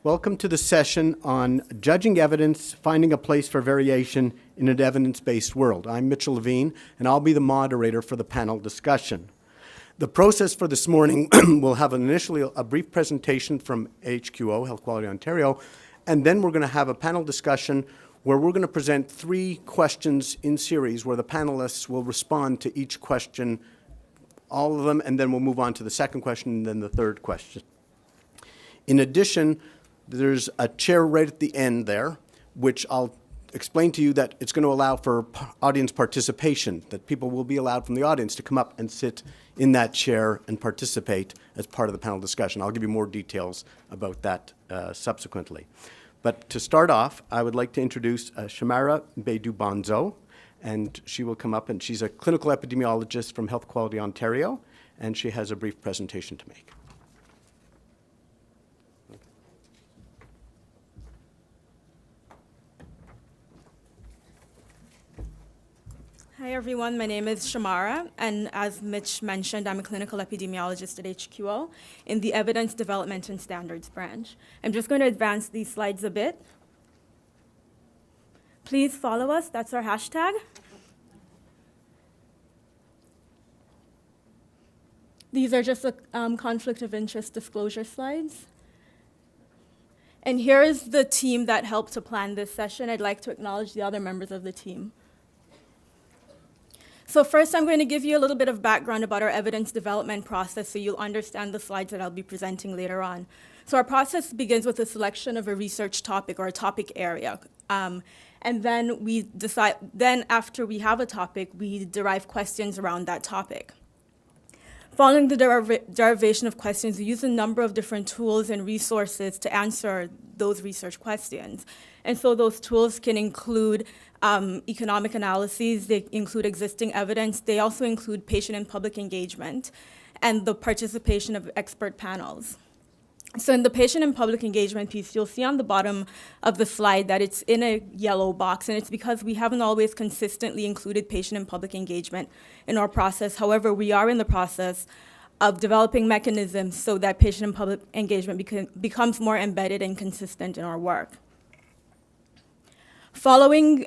Welcome to the session on Judging Evidence, Finding a Place for Variation in an Evidence-Based World. I'm Mitchell Levine, and I'll be the moderator for the panel discussion. The process for this morning will have initially a brief presentation from HQO, Health Quality Ontario, and then we're going to have a panel discussion where we're going to present 3 questions in series where the panelists will respond to each question, all of them, and then we'll move on to the second question and then the third question. In addition, there's a chair right at the end there, which I'll explain to you that it's going to allow for audience participation, that people will be allowed from the audience to come up and sit in that chair and participate as part of the panel discussion. I'll give you more details about that subsequently. But to start off, I would like to introduce Shamara Beidu-Bonzo, and she will come up, and she's a clinical epidemiologist from Health Quality Ontario, and she has a brief presentation to make. Hi everyone, my name is Shamara, and as Mitch mentioned, I'm a clinical epidemiologist at HQO in the Evidence Development and Standards branch. I'm just going to advance these slides a bit. Please follow us, that's our hashtag. These are just the conflict of interest disclosure slides. And here is the team that helped to plan this session. I'd like to acknowledge the other members of the team. So first, I'm going to give you a little bit of background about our evidence development process so you'll understand the slides that I'll be presenting later on. So our process begins with the selection of a research topic or a topic area. And then we decide, after we have a topic, we derive questions around that topic. Following the derivation of questions, we use a number of different tools and resources to answer those research questions. And so those tools can include economic analyses, they include existing evidence, they also include patient and public engagement, and the participation of expert panels. So in the patient and public engagement piece, you'll see on the bottom of the slide that it's in a yellow box, and it's because we haven't always consistently included patient and public engagement in our process. However, we are in the process of developing mechanisms so that patient and public engagement becomes more embedded and consistent in our work. Following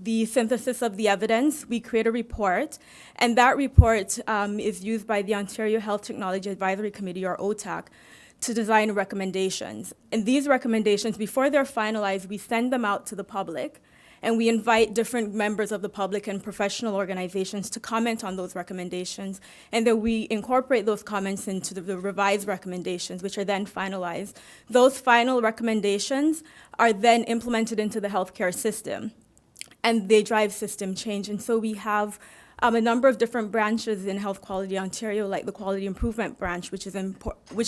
the synthesis of the evidence, we create a report, and that report is used by the Ontario Health Technology Advisory Committee, or OTAC, to design recommendations. And these recommendations, before they're finalized, we send them out to the public, and we invite different members of the public and professional organizations to comment on those recommendations, and then we incorporate those comments into the revised recommendations, which are then finalized. Those final recommendations are then implemented into the healthcare system, and they drive system change. And so we have a number of different branches in Health Quality Ontario, like the Quality Improvement Branch, which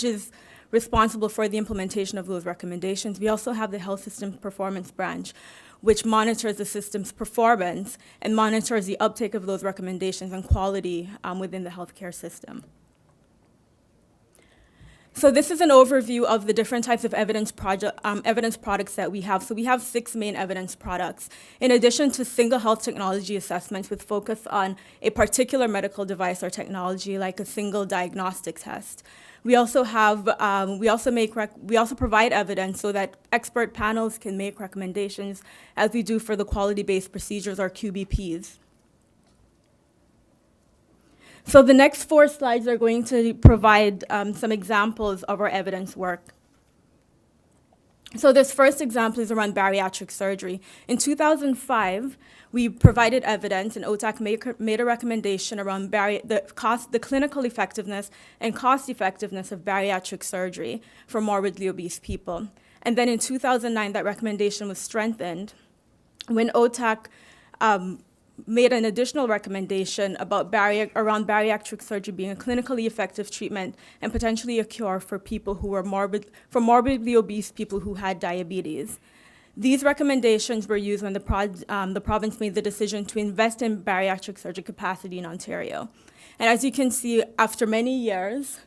is responsible for the implementation of those recommendations. We also have the Health Systems Performance Branch, which monitors the system's performance and monitors the uptake of those recommendations and quality within the healthcare system. So this is an overview of the different types of evidence products that we have. So we have 6 main evidence products. In addition to single health technology assessments with focus on a particular medical device or technology, like a single diagnostic test, we also have, we also provide evidence so that expert panels can make recommendations, as we do for the quality-based procedures, or QBPs. So the next 4 slides are going to provide some examples of our evidence work. So this first example is around bariatric surgery. In 2005, we provided evidence, and OTAC made a recommendation around the clinical effectiveness and cost effectiveness of bariatric surgery for morbidly obese people. And then in 2009, that recommendation was strengthened when OTAC made an additional recommendation about around bariatric surgery being a clinically effective treatment and potentially a cure for people who were morbidly obese people who had diabetes. These recommendations were used when the province made the decision to invest in bariatric surgery capacity in Ontario. And as you can see, after many years,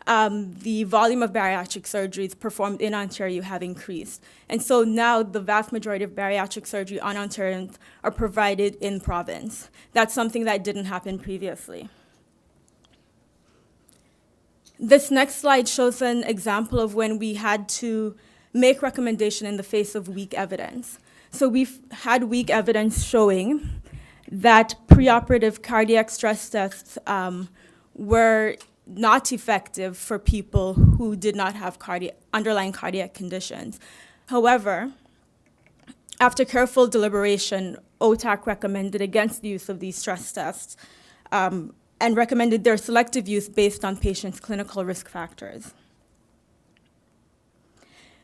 the volume of bariatric surgeries performed in Ontario have increased. And so now the vast majority of bariatric surgery on Ontarians are provided in province. That's something that didn't happen previously. This next slide shows an example of when we had to make recommendation in the face of weak evidence. So we've had weak evidence showing that preoperative cardiac stress tests were not effective for people who did not have underlying cardiac conditions. However, after careful deliberation, OTAC recommended against the use of these stress tests and recommended their selective use based on patients' clinical risk factors.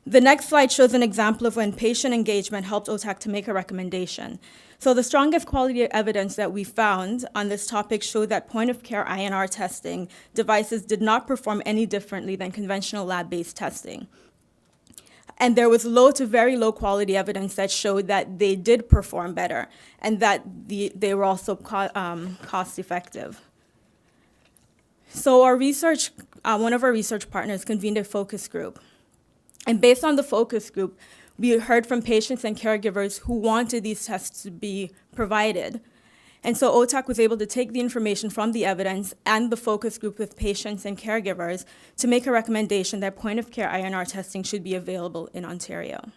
The next slide shows an example of when patient engagement helped OTAC to make a recommendation. So the strongest quality evidence that we found on this topic showed that point-of-care INR testing devices did not perform any differently than conventional lab-based testing. And there was low to very low quality evidence that showed that they did perform better and that they were also cost effective. So our research, one of our research partners convened a focus group. And based on the focus group, we heard from patients and caregivers who wanted these tests to be provided. And so OTAC was able to take the information from the evidence and the focus group with patients and caregivers to make a recommendation that point-of-care INR testing should be available in Ontario.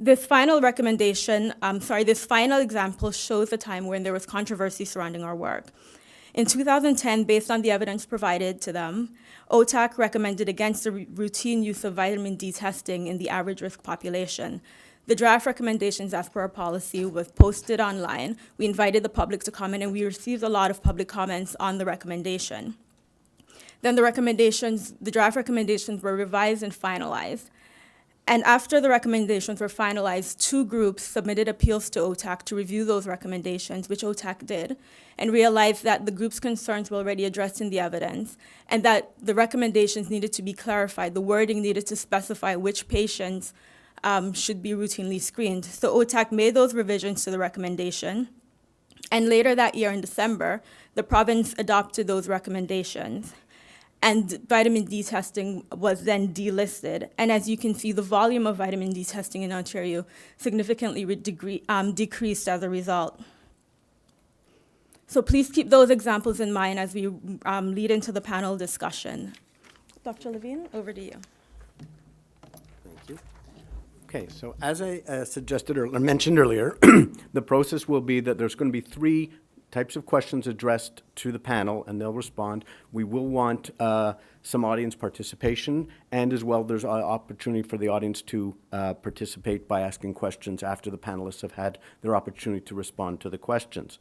This final recommendation, this final example shows a time when there was controversy surrounding our work. In 2010, based on the evidence provided to them, OTAC recommended against the routine use of vitamin D testing in the average risk population. The draft recommendations as per our policy was posted online. We invited the public to comment, and we received a lot of public comments on the recommendation. Then the draft recommendations were revised and finalized. And after the recommendations were finalized, 2 groups submitted appeals to OTAC to review those recommendations, which OTAC did, and realized that the group's concerns were already addressed in the evidence, and that the recommendations needed to be clarified. The wording needed to specify which patients should be routinely screened. So OTAC made those revisions to the recommendation, and later that year in December, the province adopted those recommendations. And vitamin D testing was then delisted. And as you can see, the volume of vitamin D testing in Ontario significantly decreased as a result. So please keep those examples in mind as we lead into the panel discussion. Dr. Levine, over to you. Thank you. Okay, so as I suggested or mentioned earlier, the process will be that there's going to be 3 types of questions addressed to the panel, and they'll respond. We will want some audience participation, and as well, there's an opportunity for the audience to participate by asking questions after the panelists have had their opportunity to respond to the questions.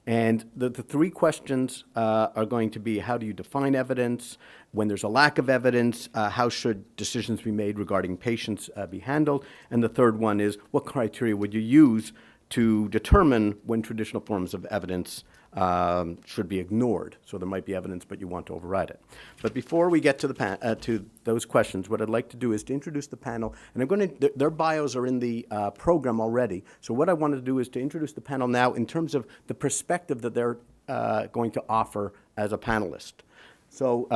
And the 3 questions are going to be, how do you define evidence? When there's a lack of evidence, how should decisions be made regarding patients be handled? And the third one is, what criteria would you use to determine when traditional forms of evidence should be ignored? So there might be evidence, but you want to override it. But before we get to to those questions, what I'd like to do is to introduce the panel. And I'm going to, their bios are in the program already. So what I wanted to do is to introduce the panel now in terms of the perspective that they're going to offer as a panelist. So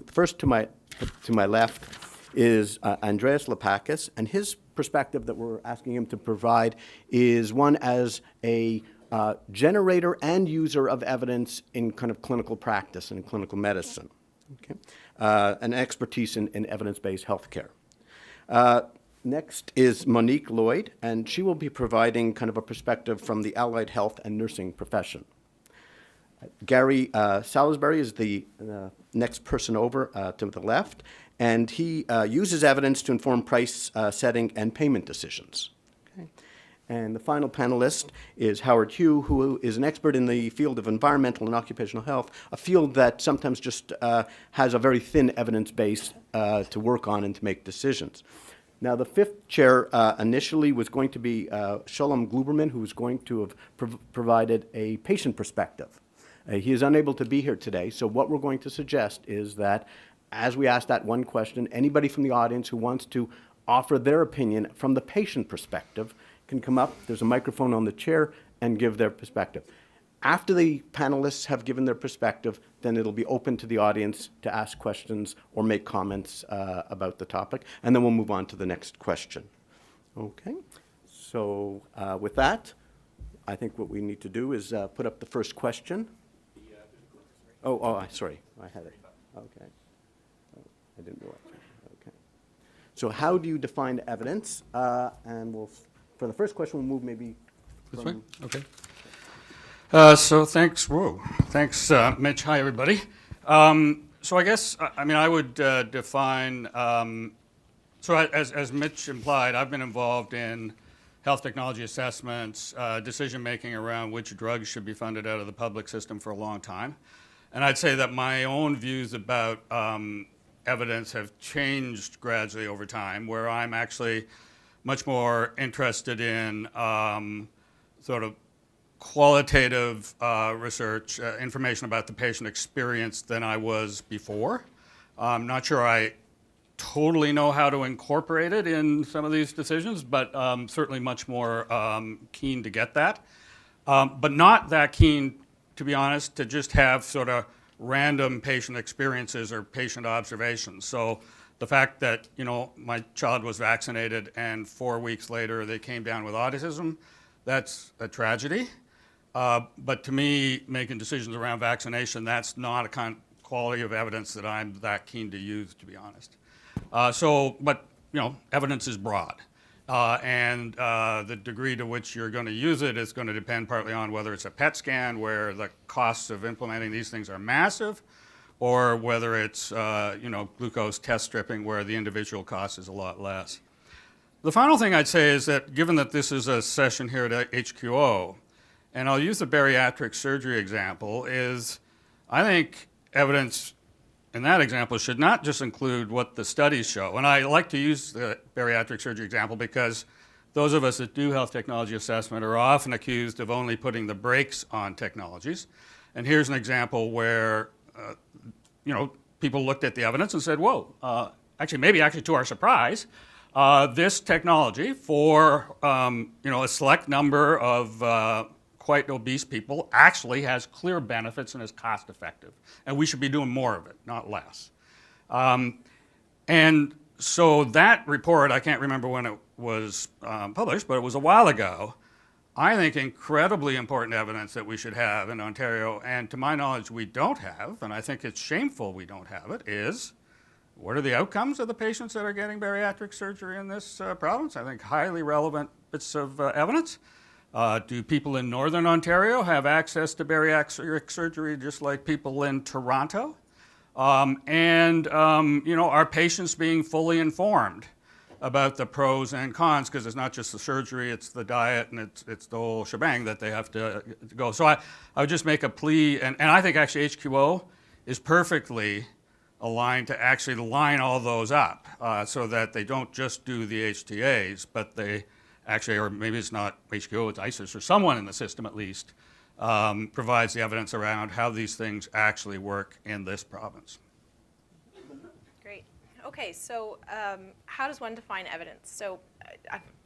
first to my left is Andreas Lapakis, and his perspective that we're asking him to provide is one as a generator and user of evidence in kind of clinical practice and in clinical medicine, okay? An expertise in evidence-based healthcare. Next is Monique Lloyd, and she will be providing kind of a perspective from the allied health and nursing profession. Gary Salisbury is the next person over to the left, and he uses evidence to inform price setting and payment decisions. Okay. And the final panelist is Howard Hugh, who is an expert in the field of environmental and occupational health, a field that sometimes just has a very thin evidence base to work on and to make decisions. Now, the 5th chair initially was going to be Shalom Gluberman, who was going to have provided a patient perspective. He is unable to be here today, so what we're going to suggest is that as we ask that one question, anybody from the audience who wants to offer their opinion from the patient perspective can come up. There's a microphone on the chair and give their perspective. After the panelists have given their perspective, then it'll be open to the audience to ask questions or make comments about the topic, and then we'll move on to the next question. Okay, so with that, I think what we need to do is put up the first question. Sorry, I had it. Okay. I didn't know it. Okay. So how do you define evidence? And for the first question, we'll move maybe This from... way? Okay. So thanks, Mitch. Hi, everybody. So I guess, I would define, so as Mitch implied, I've been involved in health technology assessments, decision-making around which drugs should be funded out of the public system for a long time. And I'd say that my own views about evidence have changed gradually over time, where I'm actually much more interested in sort of qualitative research, information about the patient experience than I was before. I'm not sure I totally know how to incorporate it in some of these decisions, but certainly much more keen to get that. But not that keen, to be honest, to just have sort of random patient experiences or patient observations. So the fact that, my child was vaccinated and 4 weeks later they came down with autism, that's a tragedy. But to me, making decisions around vaccination, that's not a kind of quality of evidence that I'm that keen to use, to be honest. But evidence is broad. And the degree to which you're going to use it is going to depend partly on whether it's a PET scan, where the costs of implementing these things are massive, or whether it's glucose test stripping, where the individual cost is a lot less. The final thing I'd say is that, given that this is a session here at HQO, and I'll use the bariatric surgery example, is I think evidence in that example should not just include what the studies show. And I like to use the bariatric surgery example because those of us that do health technology assessment are often accused of only putting the brakes on technologies. And here's an example where people looked at the evidence and said, whoa, actually to our surprise, this technology for a select number of quite obese people actually has clear benefits and is cost effective. And we should be doing more of it, not less. And so that report, I can't remember when it was published, but it was a while ago. I think incredibly important evidence that we should have in Ontario, and to my knowledge we don't have, and I think it's shameful we don't have it, is what are the outcomes of the patients that are getting bariatric surgery in this province? I think highly relevant bits of evidence. Do people in Northern Ontario have access to bariatric surgery just like people in Toronto? Are patients being fully informed about the pros and cons? Because it's not just the surgery, it's the diet, and it's the whole shebang that they have to go. So I would just make a plea, and I think actually HQO is perfectly aligned to actually line all those up so that they don't just do the HTAs, but they actually, or maybe it's not HQO, it's ISIS, or someone in the system at least, provides the evidence around how these things actually work in this province. Great. Okay, so how does one define evidence? So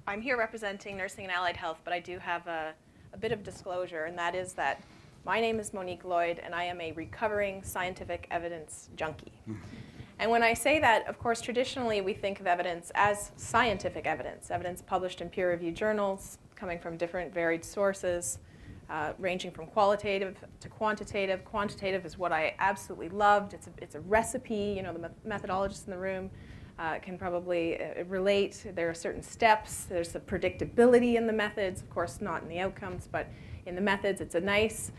I'm here representing Nursing and Allied Health, but I do have a bit of disclosure, and that is that my name is Monique Lloyd, and I am a recovering scientific evidence junkie. And when I say that, of course, traditionally we think of evidence as scientific evidence, evidence published in peer-reviewed journals, coming from different varied sources, ranging from qualitative to quantitative. Quantitative is what I absolutely loved. It's a recipe. The methodologists in the room can probably relate. There are certain steps. There's a predictability in the methods, of course, not in the outcomes, but in the methods, it's a nice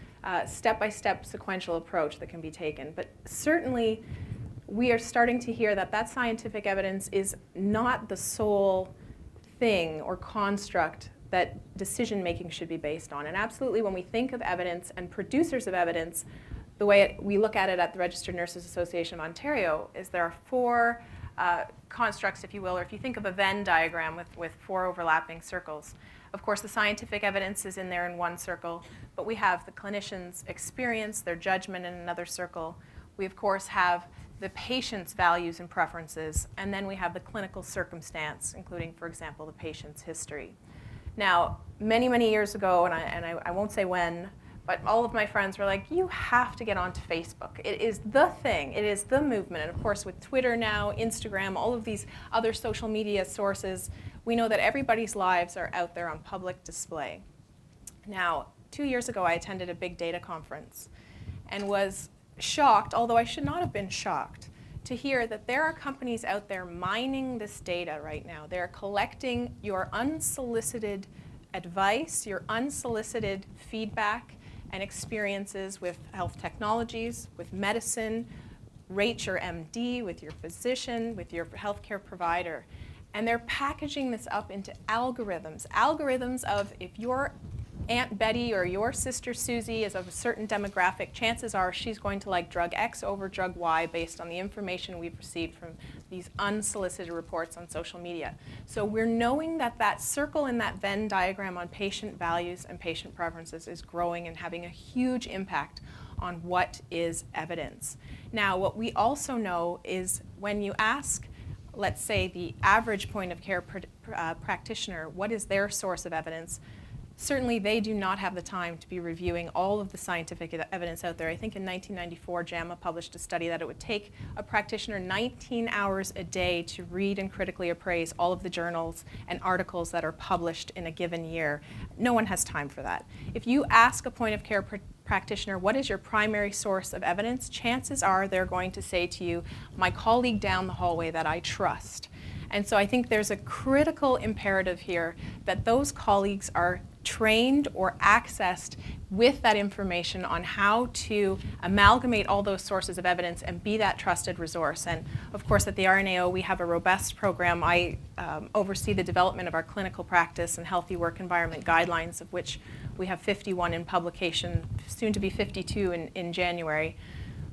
step-by-step sequential approach that can be taken. But certainly, we are starting to hear that scientific evidence is not the sole thing or construct that decision-making should be based on. And absolutely, when we think of evidence and producers of evidence, the way we look at it at the Registered Nurses Association of Ontario is there are four constructs, if you will, or if you think of a Venn diagram with four overlapping circles. Of course, the scientific evidence is in there in one circle, but we have the clinician's experience, their judgment in another circle. We, of course, have the patient's values and preferences, and then we have the clinical circumstance, including, for example, the patient's history. Now, many, many years ago, and I won't say when, but all of my friends were like, you have to get onto Facebook. It is the thing. It is the movement. And of course, with Twitter now, Instagram, all of these other social media sources, we know that everybody's lives are out there on public display. Now, 2 years ago, I attended a big data conference and was shocked, although I should not have been shocked, to hear that there are companies out there mining this data right now. They're collecting your unsolicited advice, your unsolicited feedback and experiences with health technologies, with medicine, rate your MD, with your physician, with your healthcare provider. And they're packaging this up into algorithms of if your Aunt Betty or your sister Susie is of a certain demographic, chances are she's going to like drug X over drug Y based on the information we've received from these unsolicited reports on social media. So we're knowing that that circle in that Venn diagram on patient values and patient preferences is growing and having a huge impact on what is evidence. Now, what we also know is when you ask, let's say, the average point of care practitioner, what is their source of evidence? Certainly, they do not have the time to be reviewing all of the scientific evidence out there. I think in 1994, JAMA published a study that it would take a practitioner 19 hours a day to read and critically appraise all of the journals and articles that are published in a given year. No one has time for that. If you ask a point of care practitioner, what is your primary source of evidence? Chances are they're going to say to you, my colleague down the hallway that I trust. And so I think there's a critical imperative here that those colleagues are trained or accessed with that information on how to amalgamate all those sources of evidence and be that trusted resource. And of course, at the RNAO, we have a robust program. I oversee the development of our clinical practice and healthy work environment guidelines, of which we have 51 in publication, soon to be 52 in January.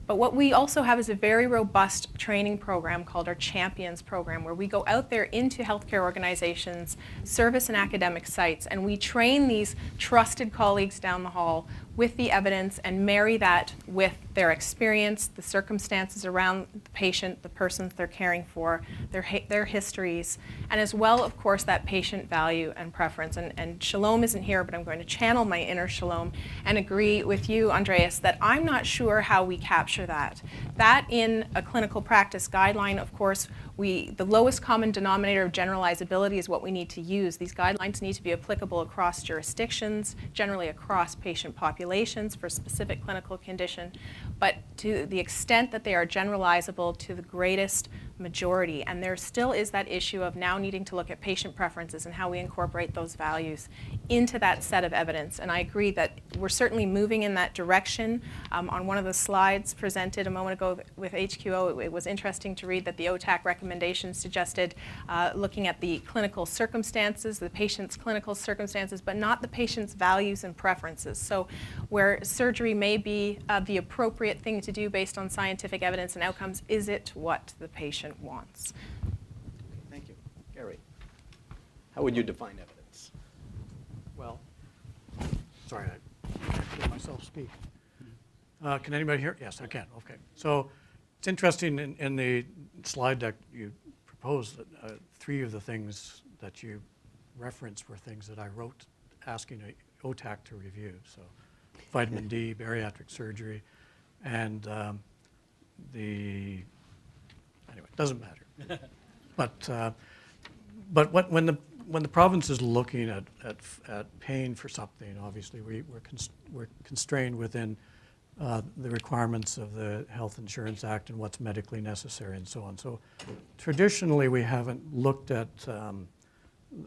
But what we also have is a very robust training program called our Champions program, where we go out there into healthcare organizations, service and academic sites, and we train these trusted colleagues down the hall with the evidence and marry that with their experience, the circumstances around the patient, the persons they're caring for, their histories, and as well, of course, that patient value and preference. And Shalom isn't here, but I'm going to channel my inner Shalom and agree with you, Andreas, that I'm not sure how we capture that. That in a clinical practice guideline, of course, the lowest common denominator of generalizability is what we need to use. These guidelines need to be applicable across jurisdictions, generally across patient populations for a specific clinical condition, but to the extent that they are generalizable to the greatest majority. And there still is that issue of now needing to look at patient preferences and how we incorporate those values into that set of evidence. And I agree that we're certainly moving in that direction. On one of the slides presented a moment ago with HQO, it was interesting to read that the OTAC recommendations suggested looking at the clinical circumstances, the patient's clinical circumstances, but not the patient's values and preferences. So where surgery may be the appropriate thing to do based on scientific evidence and outcomes, is it what the patient wants? Thank you. Gary, how would you define evidence? Well, sorry, I let myself speak. Can anybody hear? Yes, I can. Okay. So it's interesting in the slide deck you proposed that 3 of the things that you referenced were things that I wrote asking OTAC to review. So vitamin D, bariatric surgery, and anyway, it doesn't matter. But when the province is looking at paying for something, obviously we're constrained within the requirements of the Health Insurance Act and what's medically necessary and so on. So traditionally we haven't looked at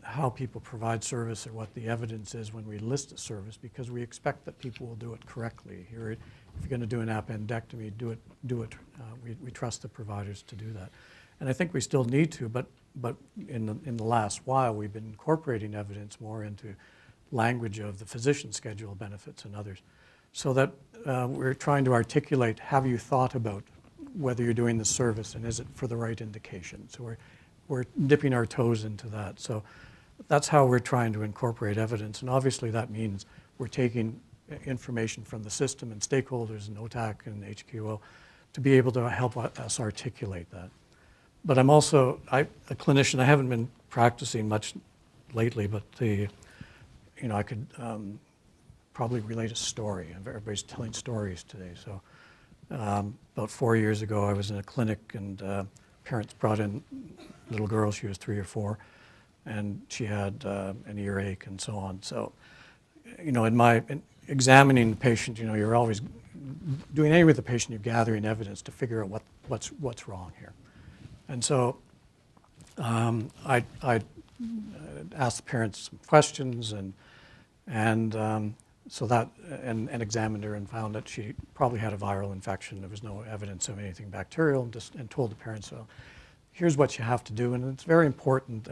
how people provide service or what the evidence is when we list a service, because we expect that people will do it correctly. Here, if you're going to do an appendectomy, do it. We trust the providers to do that, and I think we still need to. But in the last while, we've been incorporating evidence more into language of the physician schedule benefits and others, so that we're trying to articulate: have you thought about whether you're doing the service and is it for the right indication? So we're dipping our toes into that. So that's how we're trying to incorporate evidence. And obviously that means we're taking information from the system and stakeholders and OTAC and HQO to be able to help us articulate that. But I'm also a clinician. I haven't been practicing much lately, but I could probably relate a story. Everybody's telling stories today. So about 4 years ago, I was in a clinic and parents brought in a little girl. She was 3 or 4, and she had an earache and so on. So, in examining the patient, you're always doing anything with the patient, you're gathering evidence to figure out what's wrong here. And so I asked the parents some questions and examined her and found that she probably had a viral infection. There was no evidence of anything bacterial, and told the parents, so here's what you have to do. And it's very important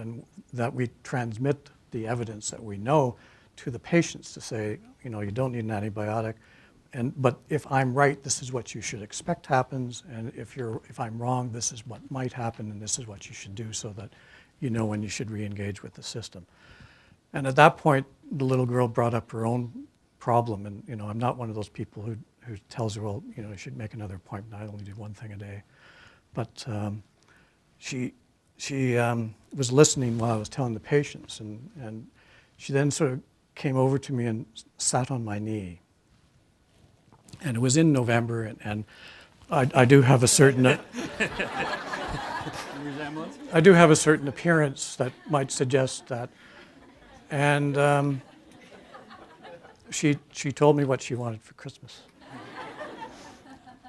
that we transmit the evidence that we know to the patients to say, you know, you don't need an antibiotic, but if I'm right, this is what you should expect happens, and if I'm wrong, this is what might happen, and this is what you should do so that you know when you should re-engage with the system. And at that point, the little girl brought up her own problem, and you know, I'm not one of those people who tells her, well, you know, you should make another appointment. I only do one thing a day. But she was listening while I was telling the patients, and she then sort of came over to me and sat on my knee. And it was in November, and I do have a certain I do have a certain appearance that might suggest that. And she told me what she wanted for Christmas.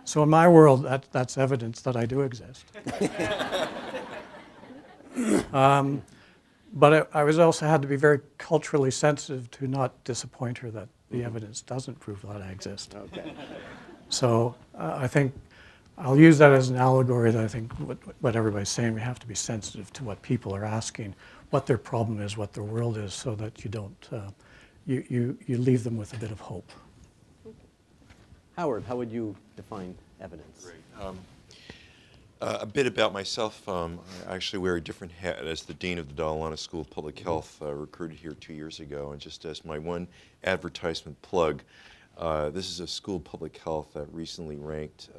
So in my world, that's evidence that I do exist. But I was also had to be very culturally sensitive to not disappoint her that the evidence doesn't prove that I exist. Okay. So I think I'll use that as an allegory that I think what everybody's saying, we have to be sensitive to what people are asking, what their problem is, what their world is, so that you don't, you leave them with a bit of hope. Howard, how would you define evidence? Great. A bit about myself. I actually wear a different hat as the Dean of the Dalalana School of Public Health, recruited here 2 years ago. And just as my one advertisement plug, this is a school of public health that recently ranked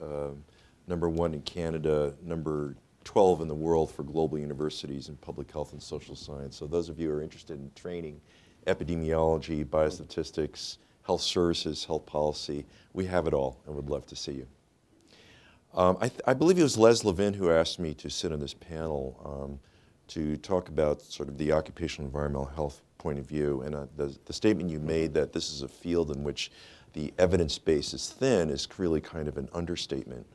#1 in Canada, number 12 in the world for global universities in public health and social science. So those of you who are interested in training, epidemiology, biostatistics, health services, health policy, we have it all and would love to see you. I believe it was Levine who asked me to sit on this panel to talk about sort of the occupational environmental health point of view. And the statement you made that this is a field in which the evidence base is thin is really kind of an understatement.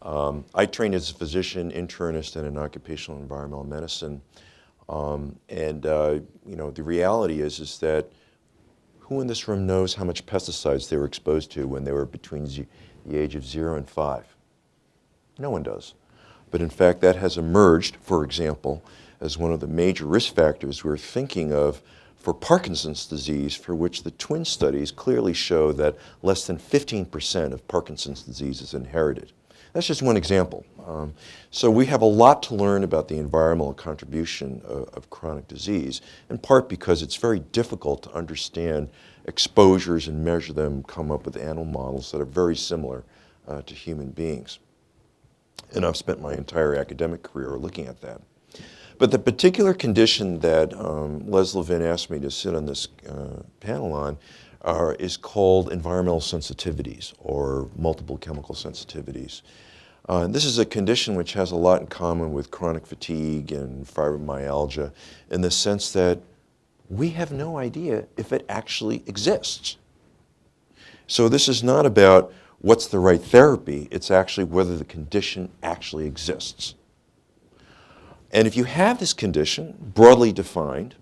I trained as a physician, internist, and in occupational environmental medicine. You know, the reality is that who in this room knows how much pesticides they were exposed to when they were between the age of 0 and 5? No one does. But in fact, that has emerged, for example, as one of the major risk factors we're thinking of for Parkinson's disease, for which the twin studies clearly show that less than 15% of Parkinson's disease is inherited. That's just one example. So we have a lot to learn about the environmental contribution of chronic disease, in part because it's very difficult to understand exposures and measure them, come up with animal models that are very similar to human beings. And I've spent my entire academic career looking at that. But the particular condition that Levine asked me to sit on this panel on is called environmental sensitivities, or multiple chemical sensitivities. This is a condition which has a lot in common with chronic fatigue and fibromyalgia, in the sense that we have no idea if it actually exists. So this is not about what's the right therapy, it's actually whether the condition actually exists. And if you have this condition, broadly defined,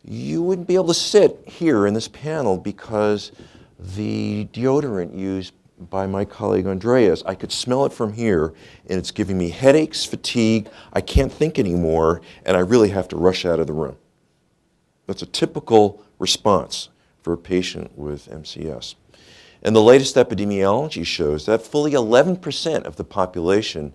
you wouldn't be able to sit here in this panel because the deodorant used by my colleague Andreas, I could smell it from here, and it's giving me headaches, fatigue, I can't think anymore, and I really have to rush out of the room. That's a typical response for a patient with MCS. And the latest epidemiology shows that fully 11% of the population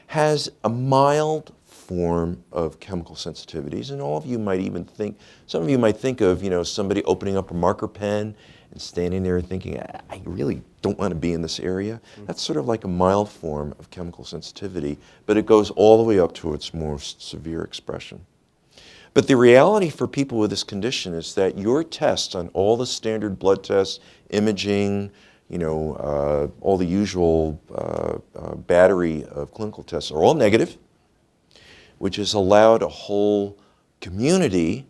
has a mild form of chemical sensitivities, and all of you might even think, some of you might think of, you know, somebody opening up a marker pen and standing there and thinking, I really don't want to be in this area. That's sort of like a mild form of chemical sensitivity, but it goes all the way up to its most severe expression. But the reality for people with this condition is that your tests on all the standard blood tests, imaging, you know, all the usual battery of clinical tests are all negative, which has allowed a whole community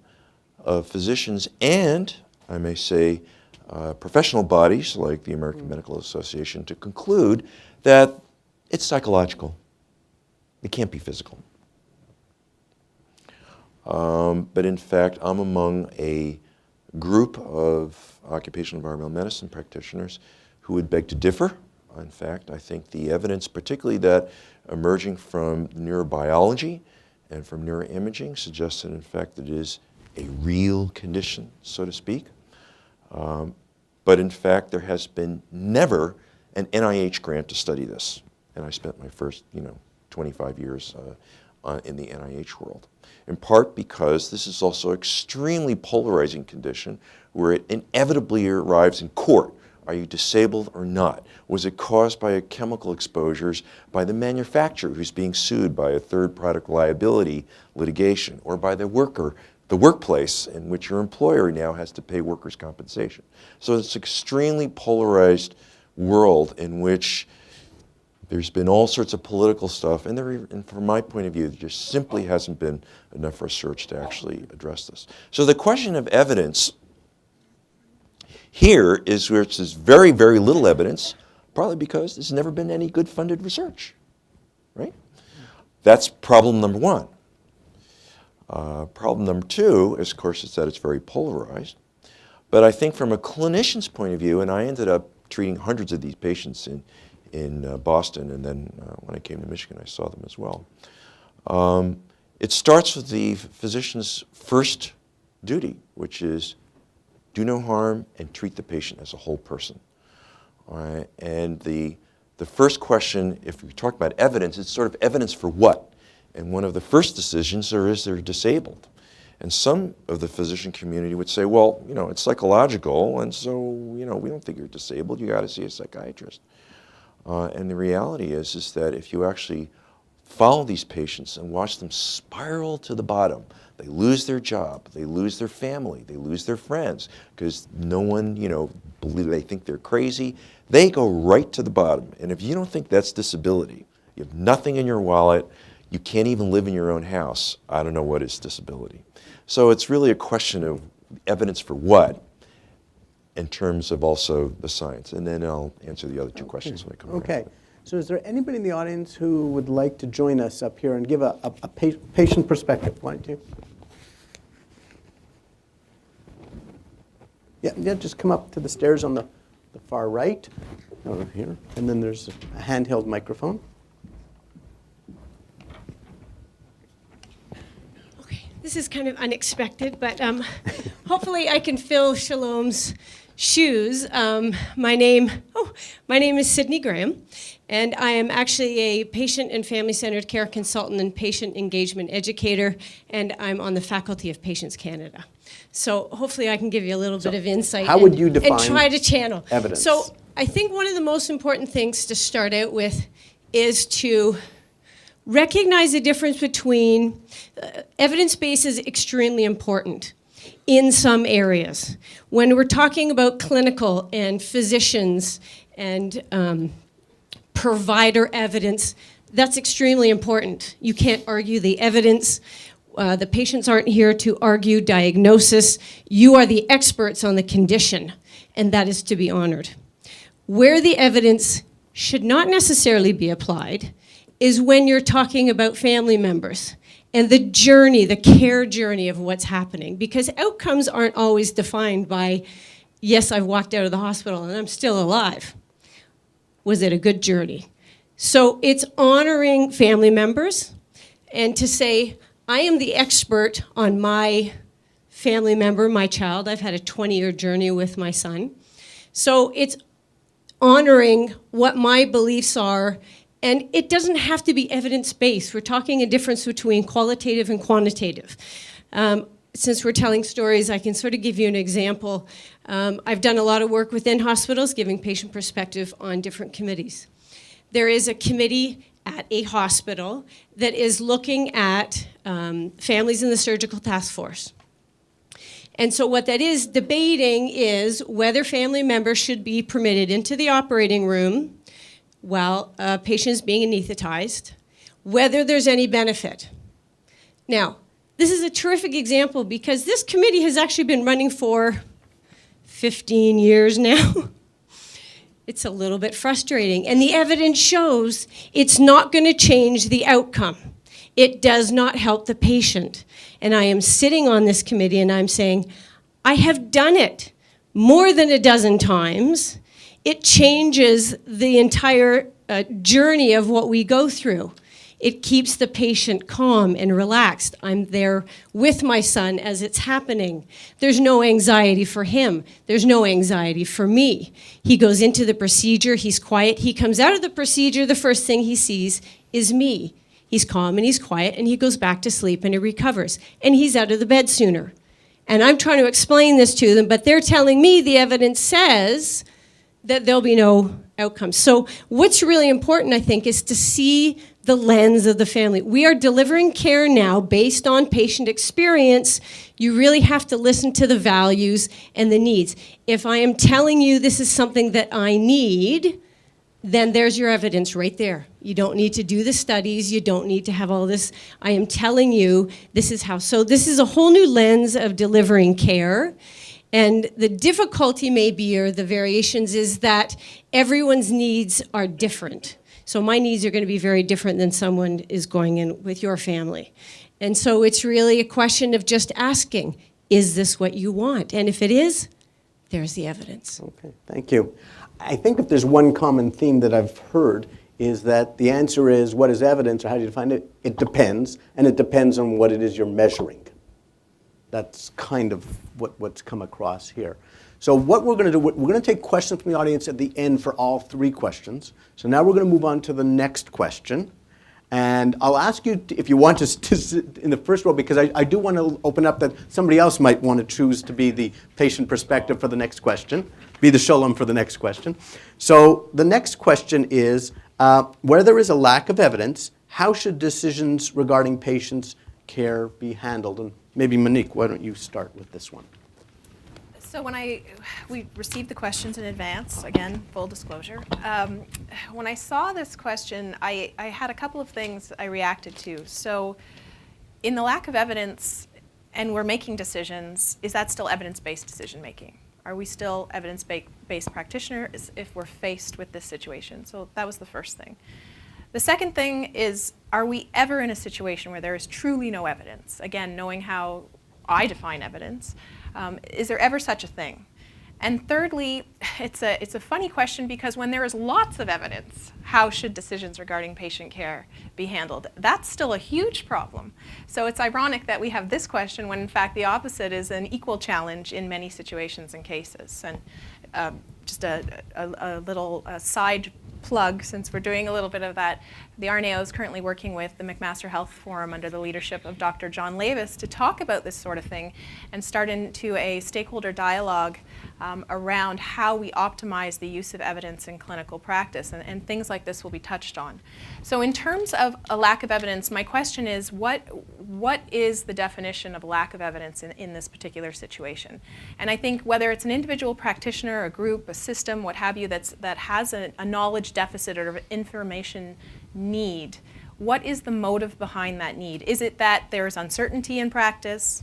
of physicians and, I may say, professional bodies like the American Medical Association to conclude that it's psychological. It can't be physical. But in fact, I'm among a group of occupational environmental medicine practitioners who would beg to differ. In fact, I think the evidence, particularly that emerging from neurobiology and from neuroimaging, suggests that in fact it is a real condition, so to speak. But in fact, there has been never an NIH grant to study this. And I spent my first, 25 years in the NIH world. In part because this is also an extremely polarizing condition where it inevitably arrives in court. Are you disabled or not? Was it caused by chemical exposures by the manufacturer who's being sued by a third product liability litigation, or by the worker, the workplace in which your employer now has to pay workers' compensation? So it's an extremely polarized world in which there's been all sorts of political stuff, and from my point of view, there just simply hasn't been enough research to actually address this. So the question of evidence here is where there's very, very little evidence, partly because there's never been any good funded research, right? That's problem number one. Problem number two, is, of course, is that it's very polarized. But I think from a clinician's point of view, and I ended up treating hundreds of these patients in Boston, and then when I came to Michigan, I saw them as well. It starts with the physician's first duty, which is do no harm and treat the patient as a whole person. All right? And the first question, if we talk about evidence, it's sort of evidence for what? And one of the first decisions is they're disabled. And some of the physician community would say, well, it's psychological, and so, we don't think you're disabled. You got to see a psychiatrist. And the reality is that if you actually follow these patients and watch them spiral to the bottom, they lose their job, they lose their family, they lose their friends, because no one, they think they're crazy. They go right to the bottom. And if you don't think that's disability, you have nothing in your wallet, you can't even live in your own house, I don't know what is disability. So it's really a question of evidence for what, in terms of also the science. And then I'll answer the other two questions when I come back. Okay. So is there anybody in the audience who would like to join us up here and give a patient perspective? Why don't you? Yeah, just come up to the stairs on the far right, over here. And then there's a handheld microphone. This is kind of unexpected, but hopefully I can fill Shalom's shoes. My name is Sydney Graham, and I am actually a patient and family-centered care consultant and patient engagement educator, and I'm on the faculty of Patients Canada. So hopefully I can give you a little bit of insight. How would you define and try to channel evidence? So I think one of the most important things to start out with is to recognize the difference between evidence base is extremely important in some areas. When we're talking about clinical and physicians and provider evidence, that's extremely important. You can't argue the evidence. The patients aren't here to argue diagnosis. You are the experts on the condition, and that is to be honored. Where the evidence should not necessarily be applied is when you're talking about family members and the journey, the care journey of what's happening. Because outcomes aren't always defined by, yes, I've walked out of the hospital and I'm still alive. Was it a good journey? So it's honoring family members and to say, I am the expert on my family member, my child. I've had a 20-year journey with my son. So it's honoring what my beliefs are. And it doesn't have to be evidence-based. We're talking a difference between qualitative and quantitative. Since we're telling stories, I can sort of give you an example. I've done a lot of work within hospitals, giving patient perspective on different committees. There is a committee at a hospital that is looking at families in the surgical task force. And so what that is debating is whether family members should be permitted into the operating room while a patient is being anesthetized, whether there's any benefit. Now, this is a terrific example because this committee has actually been running for 15 years now. It's a little bit frustrating. And the evidence shows it's not going to change the outcome. It does not help the patient. And I am sitting on this committee and I'm saying, I have done it more than a dozen times. It changes the entire journey of what we go through. It keeps the patient calm and relaxed. I'm there with my son as it's happening. There's no anxiety for him. There's no anxiety for me. He goes into the procedure, he's quiet. He comes out of the procedure, the first thing he sees is me. He's calm and he's quiet and he goes back to sleep and he recovers. And he's out of the bed sooner. And I'm trying to explain this to them, but they're telling me the evidence says that there'll be no outcomes. So what's really important, I think, is to see the lens of the family. We are delivering care now based on patient experience. You really have to listen to the values and the needs. If I am telling you this is something that I need, then there's your evidence right there. You don't need to do the studies. You don't need to have all this. I am telling you this is how. So this is a whole new lens of delivering care. And the difficulty maybe, or the variations, is that everyone's needs are different. So my needs are going to be very different than someone is going in with your family. And so it's really a question of just asking, is this what you want? And if it is, there's the evidence. Okay, thank you. I think if there's one common theme that I've heard is that the answer is, what is evidence, or how do you define it? It depends, and it depends on what it is you're measuring. That's kind of what's come across here. So what we're going to do, we're going to take questions from the audience at the end for all three questions. So now we're going to move on to the next question. And I'll ask you if you want to sit in the first row, because I do want to open up that somebody else might want to choose to be the patient perspective for the next question, be the sholem for the next question. So the next question is, where there is a lack of evidence, how should decisions regarding patients' care be handled? And maybe Monique, why don't you start with this one? So when we received the questions in advance, again, full disclosure, when I saw this question, I had a couple of things I reacted to. So in the lack of evidence, and we're making decisions, is that still evidence-based decision making? Are we still evidence-based practitioners if we're faced with this situation? So that was the first thing. The second thing is, are we ever in a situation where there is truly no evidence? Again, knowing how I define evidence, is there ever such a thing? And thirdly, it's a funny question, because when there is lots of evidence, how should decisions regarding patient care be handled? That's still a huge problem. So it's ironic that we have this question when in fact the opposite is an equal challenge in many situations and cases. And just a little side plug, since we're doing a little bit of that, the RNAO is currently working with the McMaster Health Forum under the leadership of Dr. John Lavis to talk about this sort of thing and start into a stakeholder dialogue around how we optimize the use of evidence in clinical practice, and things like this will be touched on. So in terms of a lack of evidence, my question is, what is the definition of lack of evidence in this particular situation? And I think whether it's an individual practitioner, a group, a system, what have you, that has a knowledge deficit or information need, what is the motive behind that need? Is it that there's uncertainty in practice?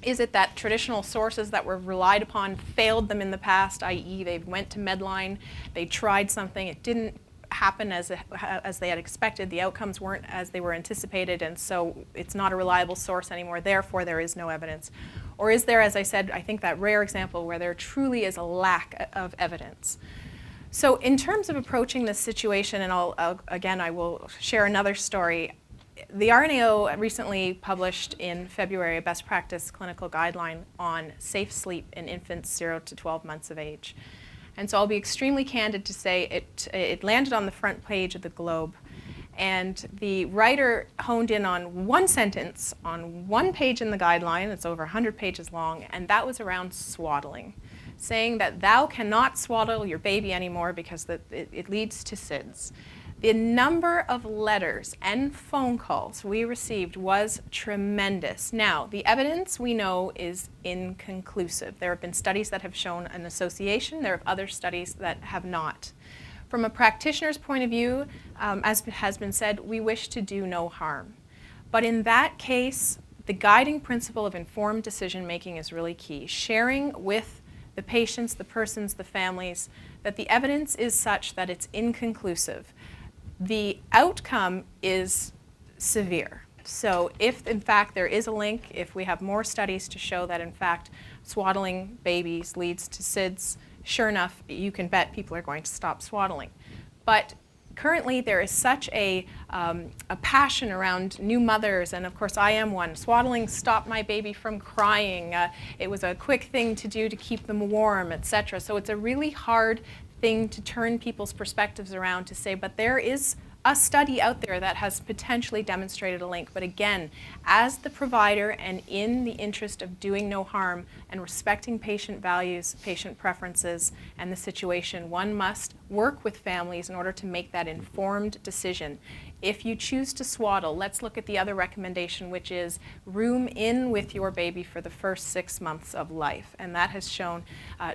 Is it that traditional sources that were relied upon failed them in the past, i.e. they went to Medline, they tried something, it didn't happen as they had expected, the outcomes weren't as they were anticipated, and so it's not a reliable source anymore, therefore there is no evidence? Or is there, as I said, I think that rare example where there truly is a lack of evidence? So in terms of approaching this situation, and I will share another story. The RNAO recently published in February a best practice clinical guideline on safe sleep in infants 0 to 12 months of age. And so I'll be extremely candid to say it landed on the front page of the Globe. And the writer honed in on one sentence on one page in the guideline, it's over 100 pages long, and that was around swaddling, saying that thou cannot swaddle your baby anymore because it leads to SIDS. The number of letters and phone calls we received was tremendous. Now, the evidence we know is inconclusive. There have been studies that have shown an association. There are other studies that have not. From a practitioner's point of view, as has been said, we wish to do no harm. But in that case, the guiding principle of informed decision making is really key. Sharing with the patients, the persons, the families, that the evidence is such that it's inconclusive. The outcome is severe. So if, in fact, there is a link, if we have more studies to show that, in fact, swaddling babies leads to SIDS, sure enough, you can bet people are going to stop swaddling. But currently, there is such a passion around new mothers, and of course I am one. Swaddling stopped my baby from crying. It was a quick thing to do to keep them warm, etc. So it's a really hard thing to turn people's perspectives around to say, but there is a study out there that has potentially demonstrated a link. But again, as the provider and in the interest of doing no harm and respecting patient values, patient preferences, and the situation, one must work with families in order to make that informed decision. If you choose to swaddle, let's look at the other recommendation, which is room in with your baby for the first 6 months of life. And that has shown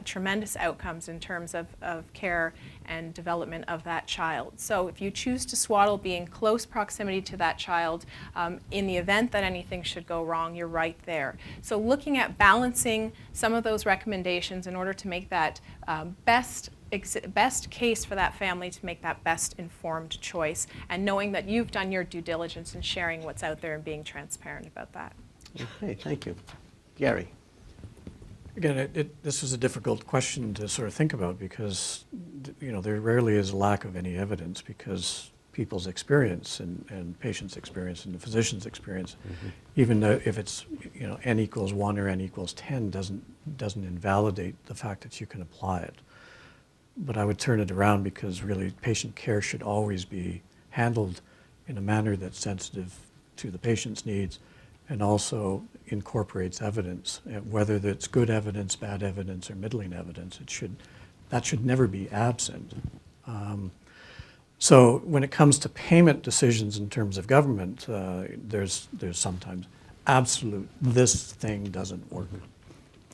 tremendous outcomes in terms of care and development of that child. So if you choose to swaddle, be in close proximity to that child, in the event that anything should go wrong, you're right there. So looking at balancing some of those recommendations in order to make that best case for that family, to make that best informed choice, and knowing that you've done your due diligence in sharing what's out there and being transparent about that. Okay, thank you. Gary? Again, this is a difficult question to sort of think about because, you know, there rarely is a lack of any evidence because people's experience and patients' experience and the physician's experience, even though if it's, you know, n equals 1 or n equals 10 doesn't invalidate the fact that you can apply it. But I would turn it around because really patient care should always be handled in a manner that's sensitive to the patient's needs and also incorporates evidence, whether that's good evidence, bad evidence, or middling evidence. That should never be absent. So when it comes to payment decisions in terms of government, there's sometimes absolute, this thing doesn't work.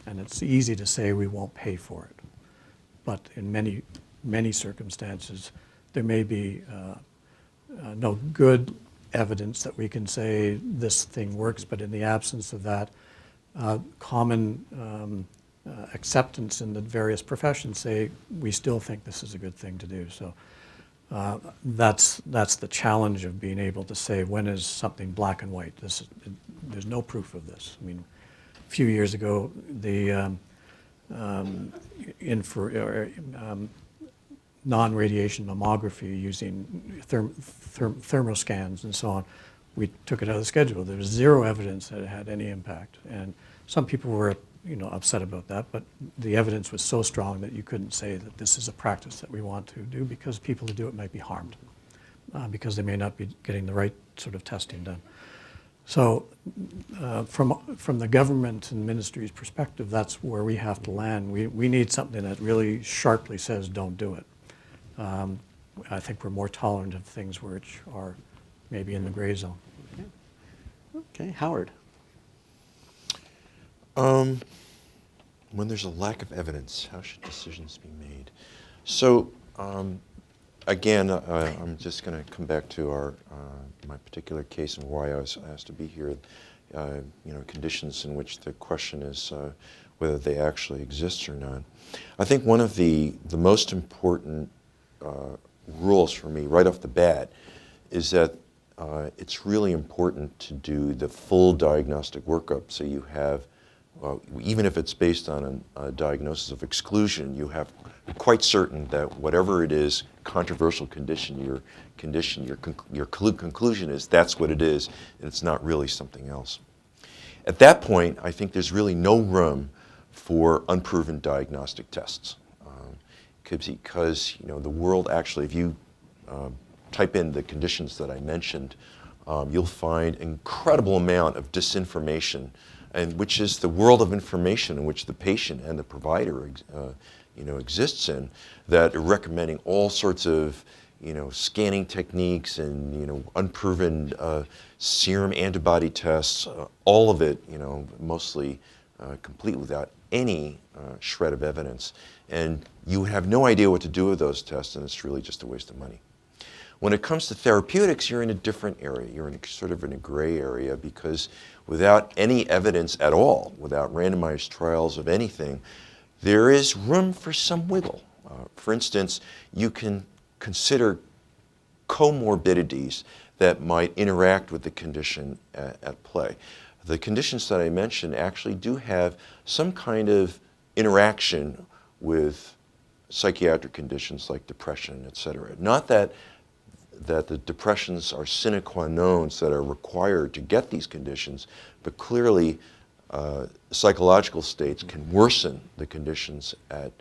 And it's easy to say we won't pay for it. But in many circumstances, there may be no good evidence that we can say this thing works, but in the absence of that, common acceptance in the various professions say we still think this is a good thing to do. So that's the challenge of being able to say when is something black and white. There's no proof of this. I mean, a few years ago, the non-radiation mammography using thermoscans and so on, we took it out of the schedule. There was zero evidence that it had any impact. And some people were, you know, upset about that, but the evidence was so strong that you couldn't say that this is a practice that we want to do because people who do it might be harmed because they may not be getting the right sort of testing done. So from the government and ministry's perspective, that's where we have to land. We need something that really sharply says don't do it. I think we're more tolerant of things which are maybe in the gray zone. Okay, Howard? When there's a lack of evidence, how should decisions be made? So again, I'm just going to come back to my particular case and why I was asked to be here. You know, conditions in which the question is whether they actually exist or not. I think one of the most important rules for me right off the bat is that it's really important to do the full diagnostic workup so you have, even if it's based on a diagnosis of exclusion, you have quite certain that whatever it is, controversial condition, your conclusion is that's what it is, and it's not really something else. At that point, I think there's really no room for unproven diagnostic tests. Because you know, the world actually, if you type in the conditions that I mentioned, you'll find an incredible amount of disinformation, and which is the world of information in which the patient and the provider you know, exists in, that are recommending all sorts of, you know, scanning techniques and, you know, unproven serum antibody tests, all of it, you know, mostly complete without any shred of evidence. And you have no idea what to do with those tests, and it's really just a waste of money. When it comes to therapeutics, you're in a different area. You're in sort of in a gray area because without any evidence at all, without randomized trials of anything, there is room for some wiggle. For instance, you can consider comorbidities that might interact with the condition at play. The conditions that I mentioned actually do have some kind of interaction with psychiatric conditions like depression, et cetera. Not that the depressions are sine qua non that are required to get these conditions, but clearly psychological states can worsen the conditions at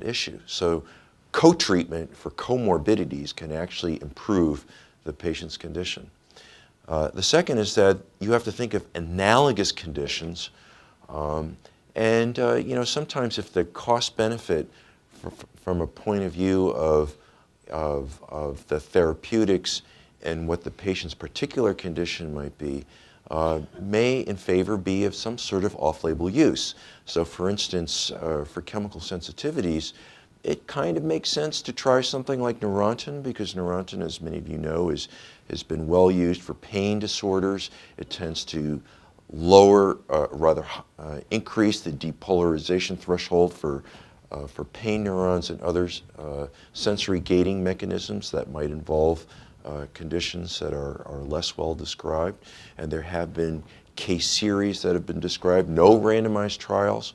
issue. So co-treatment for comorbidities can actually improve the patient's condition. The second is that you have to think of analogous conditions, and sometimes if the cost benefit from a point of view of the therapeutics and what the patient's particular condition might be, may in favor be of some sort of off-label use. So for instance, for chemical sensitivities, it kind of makes sense to try something like Neurontin, because Neurontin, as many of you know, has been well used for pain disorders. It tends to lower, increase the depolarization threshold for pain neurons and other sensory gating mechanisms that might involve conditions that are less well described. And there have been case series that have been described, no randomized trials.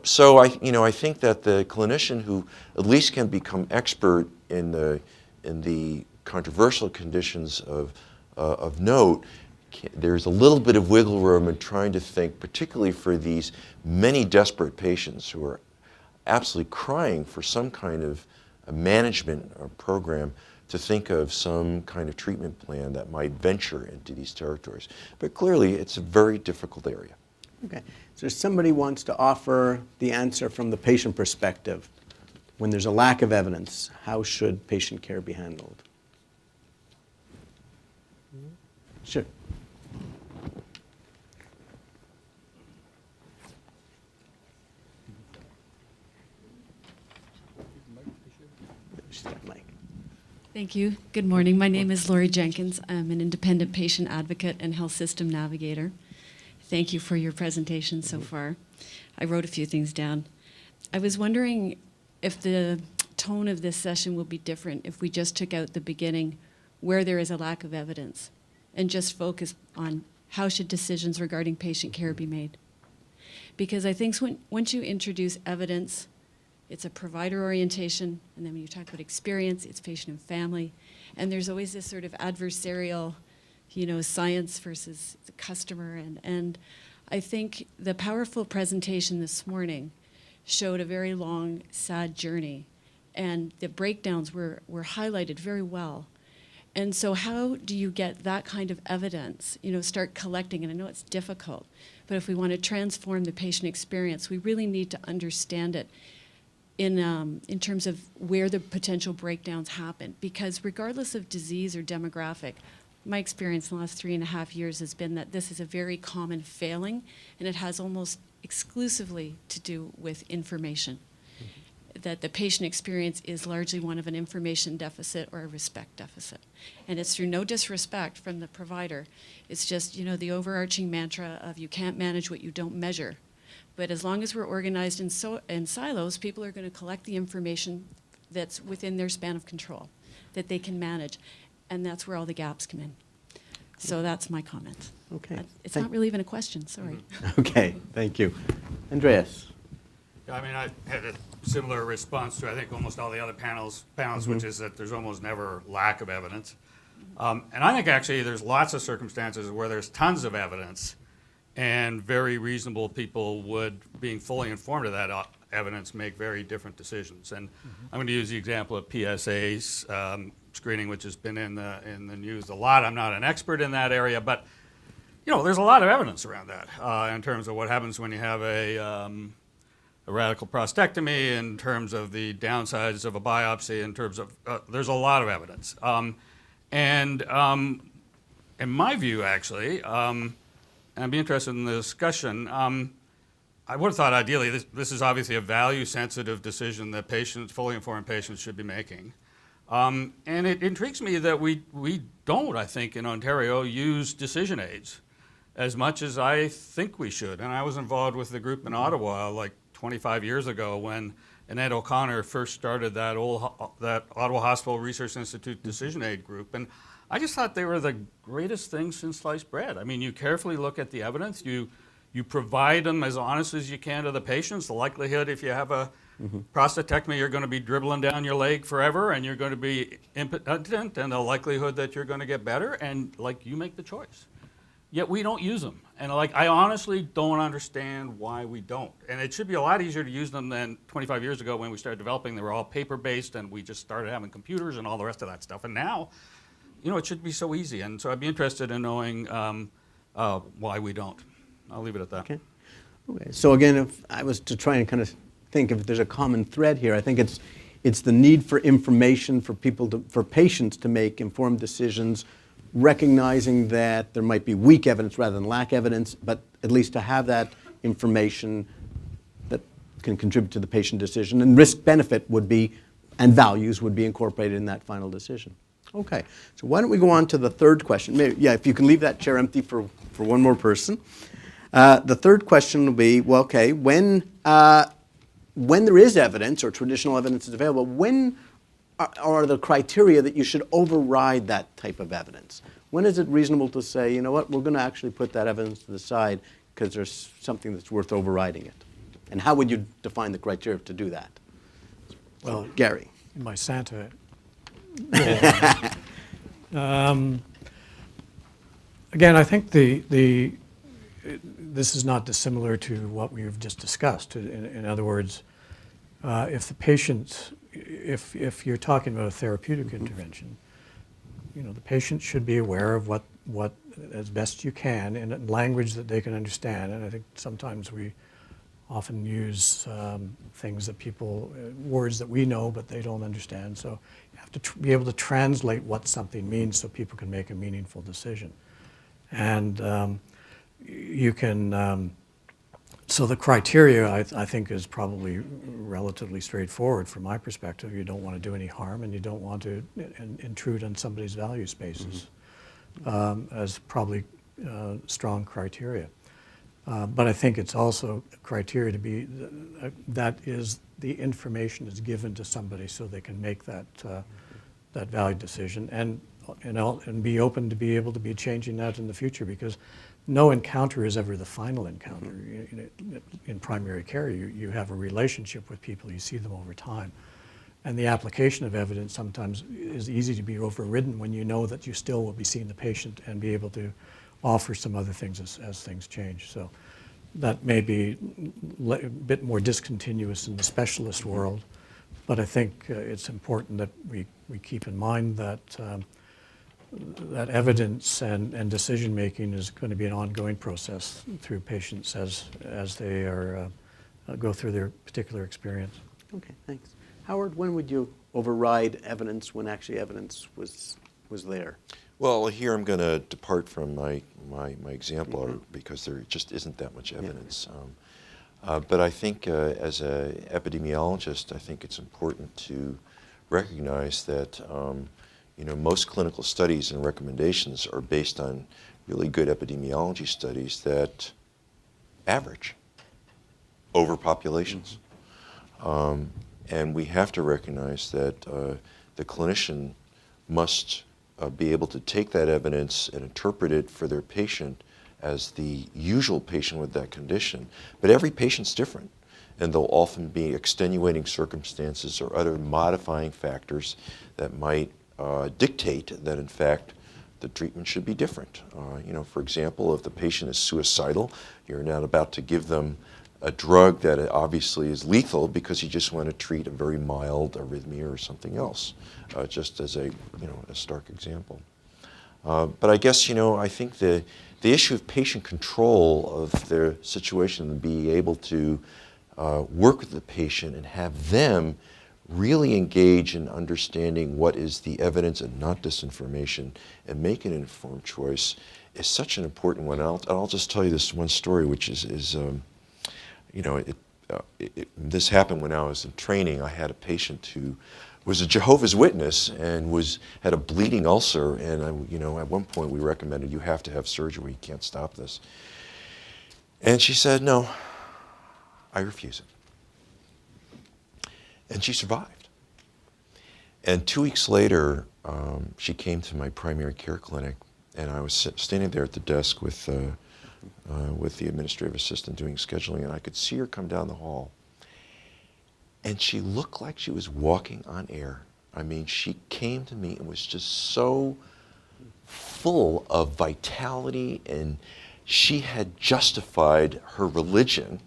So I think that the clinician who at least can become expert in the controversial conditions of note, there's a little bit of wiggle room in trying to think, particularly for these many desperate patients who are absolutely crying for some kind of a management or program, to think of some kind of treatment plan that might venture into these territories. But clearly, it's a very difficult area. Okay. So somebody wants to offer the answer from the patient perspective. When there's a lack of evidence, how should patient care be handled? Sure. Mike. Thank you. Good morning. My name is Lori Jenkins. I'm an independent patient advocate and health system navigator. Thank you for your presentation so far. I wrote a few things down. I was wondering if the tone of this session will be different if we just took out the beginning where there is a lack of evidence and just focus on how should decisions regarding patient care be made. Because I think once you introduce evidence, it's a provider orientation, and then when you talk about experience, it's patient and family. And there's always this sort of adversarial, science versus the customer. And I think the powerful presentation this morning showed a very long, sad journey. And the breakdowns were highlighted very well. And so how do you get that kind of evidence, start collecting? And I know it's difficult, but if we want to transform the patient experience, we really need to understand it in terms of where the potential breakdowns happen. Because regardless of disease or demographic, my experience in the last 3.5 years has been that this is a very common failing, and it has almost exclusively to do with information. That the patient experience is largely one of an information deficit or a respect deficit. And it's through no disrespect from the provider. It's just, the overarching mantra of you can't manage what you don't measure. But as long as we're organized in silos, people are going to collect the information that's within their span of control, that they can manage. And that's where all the gaps come in. So that's my comment. Okay. It's not really even a question, sorry. Okay, thank you. Andreas. I mean, I had a similar response to, I think, almost all the other panels, which is that there's almost never lack of evidence. And I think, actually, there's lots of circumstances where there's tons of evidence, and very reasonable people would, being fully informed of that evidence, make very different decisions. And I'm going to use the example of PSA's screening, which has been in the news a lot. I'm not an expert in that area, but there's a lot of evidence around that in terms of what happens when you have a radical prostatectomy, in terms of the downsides of a biopsy, in terms of there's a lot of evidence. And in my view, actually, and I'd be interested in the discussion, I would have thought ideally this is obviously a value-sensitive decision that fully informed patients should be making. And it intrigues me that we don't, I think, in Ontario, use decision aids as much as I think we should. And I was involved with the group in Ottawa like 25 years ago when Annette O'Connor first started that Ottawa Hospital Research Institute decision aid group. And I just thought they were the greatest thing since sliced bread. I mean, you carefully look at the evidence, you provide them as honest as you can to the patients. The likelihood if you have a prostatectomy, you're going to be dribbling down your leg forever and you're going to be impotent, and the likelihood that you're going to get better, and like you make the choice. Yet we don't use them. And like, I honestly don't understand why we don't. And it should be a lot easier to use them than 25 years ago when we started developing. They were all paper-based and we just started having computers and all the rest of that stuff. And now, you know, it should be so easy. And so I'd be interested in knowing why we don't. I'll leave it at that. Okay. Okay. So again, if I was to try and kind of think if there's a common thread here, I think it's the need for information for patients to make informed decisions, recognizing that there might be weak evidence rather than lack evidence, but at least to have that information that can contribute to the patient decision, and risk-benefit would be, and values would be incorporated in that final decision. Okay, so why don't we go on to the third question? Maybe, yeah, if you can leave that chair empty for one more person. The third question will be, well, okay, when there is evidence or traditional evidence is available, when are the criteria that you should override that type of evidence? When is it reasonable to say, you know what, we're going to actually put that evidence to the side because there's something that's worth overriding it? And how would you define the criteria to do that? Well, Gary. In my Santa. Again, I think this is not dissimilar to what we've just discussed. In other words, if the patient, if you're talking about a therapeutic intervention, you know, the patient should be aware of what as best you can in language that they can understand. And I think sometimes we often use things that words that we know but they don't understand. So you have to be able to translate what something means so people can make a meaningful decision. And you can, so the criteria I think is probably relatively straightforward from my perspective. You don't want to do any harm and you don't want to intrude on somebody's value spaces as probably strong criteria. But I think it's also criteria to be, that is the information is given to somebody so they can make that value decision and be open to be able to be changing that in the future, because no encounter is ever the final encounter. In primary care, you have a relationship with people, you see them over time. And the application of evidence sometimes is easy to be overridden when you know that you still will be seeing the patient and be able to offer some other things as things change. So that may be a bit more discontinuous in the specialist world, but I think it's important that we keep in mind that that evidence and decision making is going to be an ongoing process through patients as they go through their particular experience. Okay, thanks. Howard, when would you override evidence when actually evidence was there? Well, here I'm going to depart from my example because there just isn't that much evidence. But I think as an epidemiologist, I think it's important to recognize that most clinical studies and recommendations are based on really good epidemiology studies that average over populations. And we have to recognize that the clinician must be able to take that evidence and interpret it for their patient as the usual patient with that condition. But every patient's different, and there'll often be extenuating circumstances or other modifying factors that might dictate that, in fact, the treatment should be different. For example, if the patient is suicidal, you're not about to give them a drug that obviously is lethal because you just want to treat a very mild arrhythmia or something else, just as a stark example. But I guess, I think the issue of patient control of their situation and be able to work with the patient and have them really engage in understanding what is the evidence and not disinformation and make an informed choice is such an important one. I'll just tell you this one story, which is this happened when I was in training. I had a patient who was a Jehovah's Witness and had a bleeding ulcer, and at one point we recommended you have to have surgery, you can't stop this. And she said, no, I refuse it. And she survived. And 2 weeks later, she came to my primary care clinic, and I was standing there at the desk with the administrative assistant doing scheduling, and I could see her come down the hall. And she looked like she was walking on air. I mean, she came to me and was just so full of vitality, and she had justified her religion,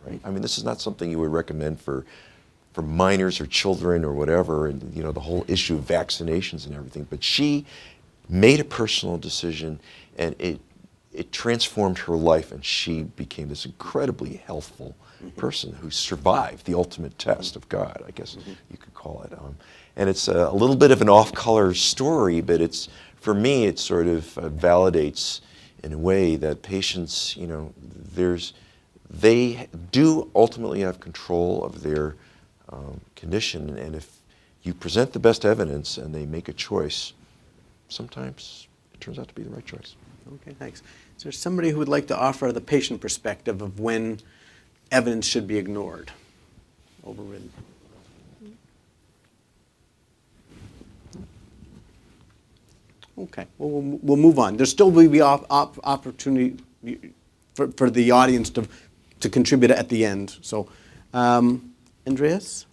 right? I mean, this is not something you would recommend for minors or children or whatever, and you know, the whole issue of vaccinations and everything, but she made a personal decision, and it transformed her life, and she became this incredibly healthful person who survived the ultimate test of God, I guess you could call it. And it's a little bit of an off-color story, but it's, for me, it sort of validates in a way that patients, you know, they do ultimately have control of their condition, and if you present the best evidence and they make a choice, sometimes it turns out to be the right choice. Okay, thanks. Is there somebody who would like to offer the patient perspective of when evidence should be ignored, overridden? Okay, well, we'll move on. There still will be opportunity for the audience to contribute at the end. So, Andreas?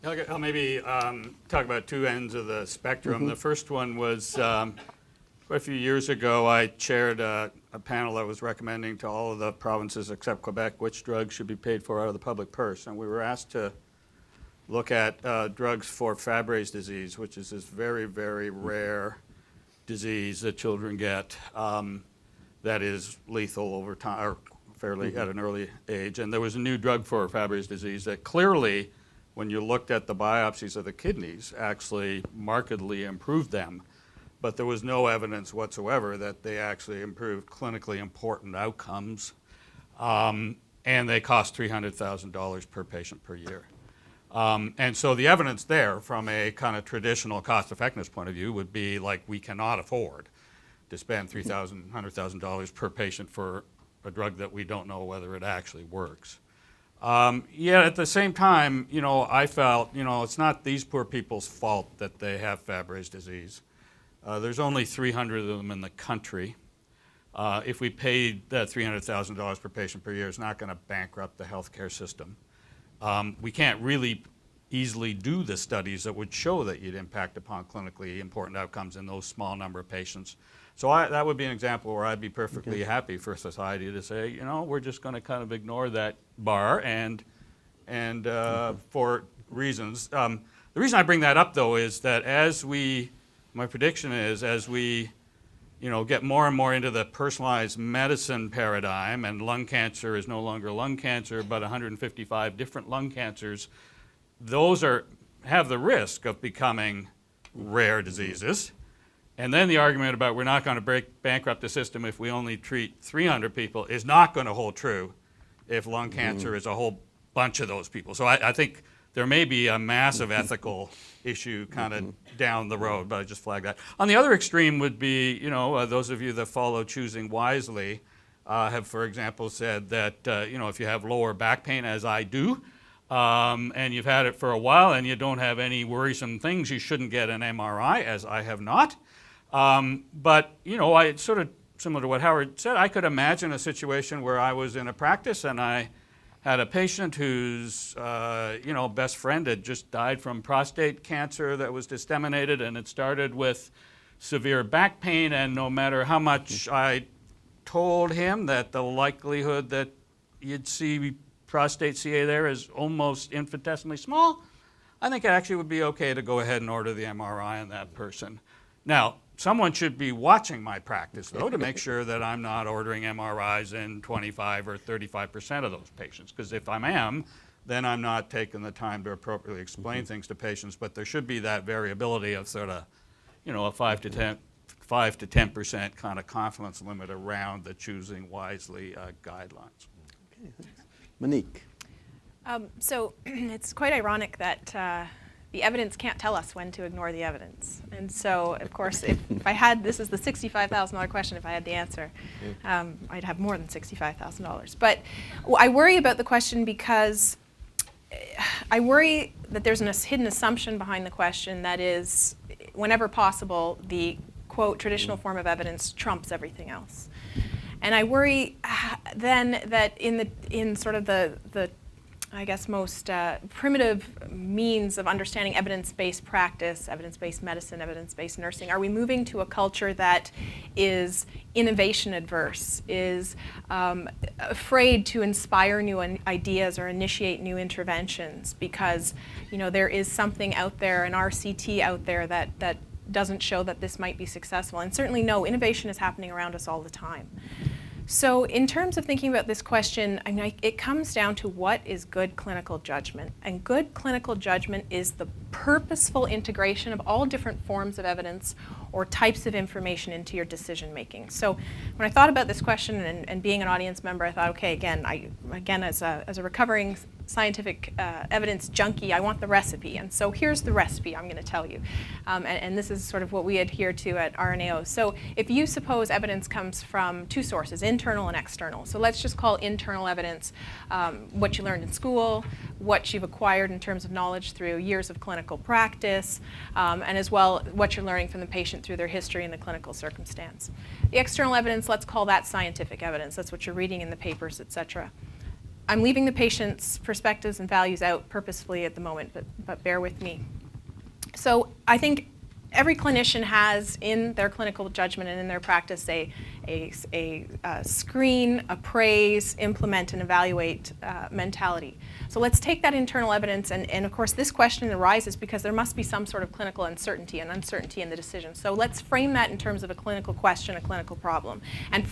I'll maybe talk about two ends of the spectrum. The first one was quite a few years ago, I chaired a panel that was recommending to all of the provinces except Quebec which drugs should be paid for out of the public purse. And we were asked to look at drugs for Fabry's disease, which is this very, very rare disease that children get that is lethal over time, or fairly at an early age. And there was a new drug for Fabry's disease that clearly, when you looked at the biopsies of the kidneys, actually markedly improved them. But there was no evidence whatsoever that they actually improved clinically important outcomes. And they cost $300,000 per patient per year. And so the evidence there from a kind of traditional cost effectiveness point of view would be like, we cannot afford to spend $100,000 per patient for a drug that we don't know whether it actually works. Yet at the same time, you know, I felt, you know, it's not these poor people's fault that they have Fabry's disease. There's only 300 of them in the country. If we paid that $300,000 per patient per year, it's not going to bankrupt the healthcare system. We can't really easily do the studies that would show that you'd impact upon clinically important outcomes in those small number of patients. So that would be an example where I'd be perfectly happy for society to say, you know, we're just going to kind of ignore that bar and for reasons. The reason I bring that up, though, is that my prediction is as we, you know, get more and more into the personalized medicine paradigm, and lung cancer is no longer lung cancer, but 155 different lung cancers, those have the risk of becoming rare diseases. And then the argument about we're not going to bankrupt the system if we only treat 300 people is not going to hold true if lung cancer is a whole bunch of those people. So I think there may be a massive ethical issue kind of down the road, but I just flag that. On the other extreme would be, you know, those of you that follow Choosing Wisely have, for example, said that, you know, if you have lower back pain, as I do, and you've had it for a while and you don't have any worrisome things, you shouldn't get an MRI, as I have not. But, you know, I sort of similar to what Howard said, I could imagine a situation where I was in a practice and I had a patient whose, you know, best friend had just died from prostate cancer that was disseminated, and it started with severe back pain, and no matter how much I told him that the likelihood that you'd see prostate CA there is almost infinitesimally small, I think it actually would be okay to go ahead and order the MRI on that person. Now, someone should be watching my practice, though, to make sure that I'm not ordering MRIs in 25 or 35% of those patients, because if I am, then I'm not taking the time to appropriately explain things to patients, but there should be that variability of sort of, you know, a 5 to 10% kind of confidence limit around the Choosing Wisely guidelines. Okay, thanks. Monique. So it's quite ironic that the evidence can't tell us when to ignore the evidence. And so, of course, if I had, this is the $65,000 question, if I had the answer, I'd have more than $65,000. But I worry about the question because I worry that there's a hidden assumption behind the question that is, whenever possible, the, quote, traditional form of evidence trumps everything else. And I worry then that in sort of the I guess, most primitive means of understanding evidence-based practice, evidence-based medicine, evidence-based nursing, are we moving to a culture that is innovation adverse, is afraid to inspire new ideas or initiate new interventions because, you know, there is something out there, an RCT out there that doesn't show that this might be successful. And certainly no, innovation is happening around us all the time. So in terms of thinking about this question, I mean, it comes down to what is good clinical judgment. And good clinical judgment is the purposeful integration of all different forms of evidence or types of information into your decision making. So when I thought about this question and being an audience member, I thought, okay, again, as a recovering scientific evidence junkie, I want the recipe. And so here's the recipe I'm going to tell you. And this is sort of what we adhere to at RNAO. So if you suppose evidence comes from two sources, internal and external. So let's just call internal evidence what you learned in school, what you've acquired in terms of knowledge through years of clinical practice, and as well what you're learning from the patient through their history and the clinical circumstance. The external evidence, let's call that scientific evidence. That's what you're reading in the papers, et cetera. I'm leaving the patient's perspectives and values out purposefully at the moment, but bear with me. So I think every clinician has in their clinical judgment and in their practice a screen, appraise, implement, and evaluate mentality. So let's take that internal evidence, and of course this question arises because there must be some sort of clinical uncertainty in the decision. So let's frame that in terms of a clinical question, a clinical problem, and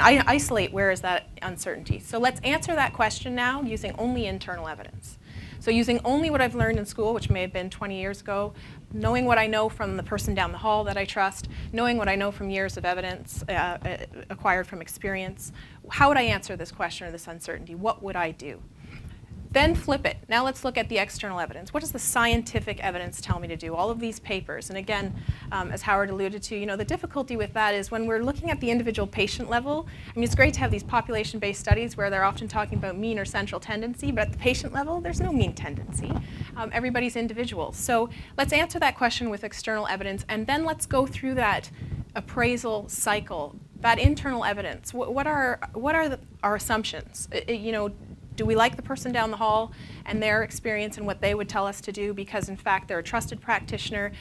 isolate where is that uncertainty. So let's answer that question now using only internal evidence. So using only what I've learned in school, which may have been 20 years ago, knowing what I know from the person down the hall that I trust, knowing what I know from years of evidence acquired from experience, how would I answer this question or this uncertainty? What would I do? Then flip it. Now let's look at the external evidence. What does the scientific evidence tell me to do? All of these papers. And again, as Howard alluded to, you know, the difficulty with that is when we're looking at the individual patient level, I mean, it's great to have these population-based studies where they're often talking about mean or central tendency, but at the patient level, there's no mean tendency. Everybody's individual. So let's answer that question with external evidence, and then let's go through that appraisal cycle, that internal evidence. What are our assumptions? You know, do we like the person down the hall and their experience and what they would tell us to do because, in fact, they're a trusted practitioner?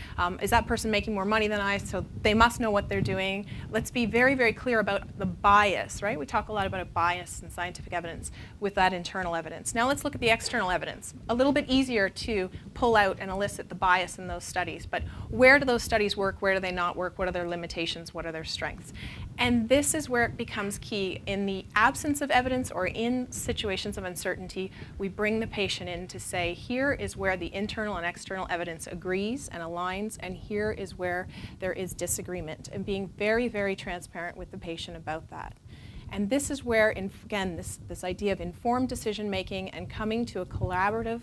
Is that person making more money than I, so they must know what they're doing? Let's be very, very clear about the bias, right? We talk a lot about a bias in scientific evidence with that internal evidence. Now let's look at the external evidence. A little bit easier to pull out and elicit the bias in those studies, but where do those studies work? Where do they not work? What are their limitations? What are their strengths? And this is where it becomes key. In the absence of evidence or in situations of uncertainty, we bring the patient in to say, here is where the internal and external evidence agrees and aligns, and here is where there is disagreement, and being very, very transparent with the patient about that. And this is where, again, this idea of informed decision-making and coming to a collaborative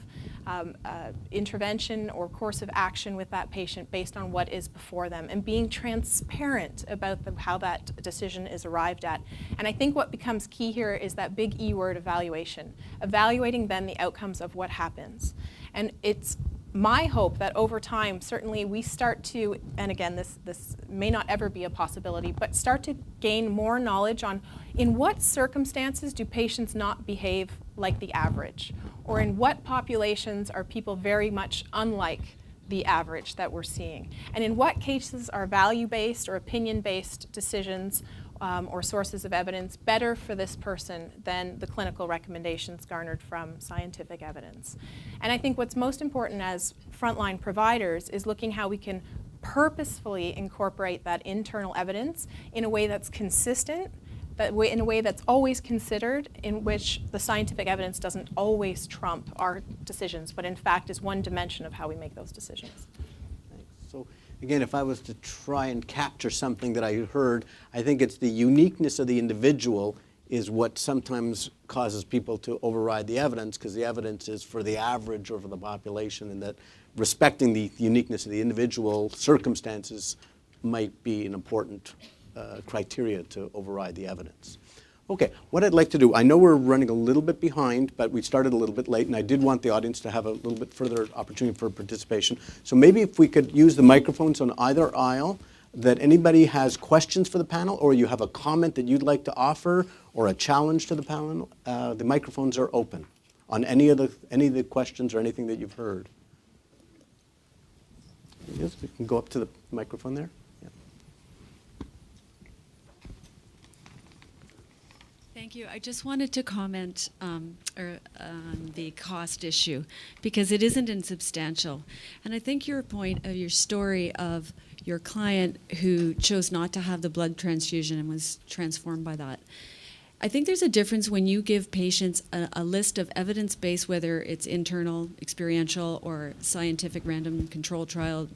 intervention or course of action with that patient based on what is before them, and being transparent about how that decision is arrived at. And I think what becomes key here is that big E word, evaluation. Evaluating then the outcomes of what happens. And it's my hope that over time, certainly we start to, and again, this may not ever be a possibility, but start to gain more knowledge on in what circumstances do patients not behave like the average, or in what populations are people very much unlike the average that we're seeing, and in what cases are value-based or opinion-based decisions or sources of evidence better for this person than the clinical recommendations garnered from scientific evidence. And I think what's most important as frontline providers is looking how we can purposefully incorporate that internal evidence in a way that's consistent, in a way that's always considered, in which the scientific evidence doesn't always trump our decisions, but in fact is one dimension of how we make those decisions. Thanks. So again, if I was to try and capture something that I heard, I think it's the uniqueness of the individual is what sometimes causes people to override the evidence, because the evidence is for the average or for the population, and that respecting the uniqueness of the individual circumstances might be an important criteria to override the evidence. Okay, what I'd like to do, I know we're running a little bit behind, but we started a little bit late, and I did want the audience to have a little bit further opportunity for participation. So maybe if we could use the microphones on either aisle, that anybody has questions for the panel, or you have a comment that you'd like to offer, or a challenge to the panel, the microphones are open on any of the questions or anything that you've heard. Yes, we can go up to the microphone there. Yeah. Thank you. I just wanted to comment on the cost issue because it isn't insubstantial. And I think your point of your story of your client who chose not to have the blood transfusion and was transformed by that. I think there's a difference when you give patients a list of evidence-based, whether it's internal, experiential, or scientific random control trial,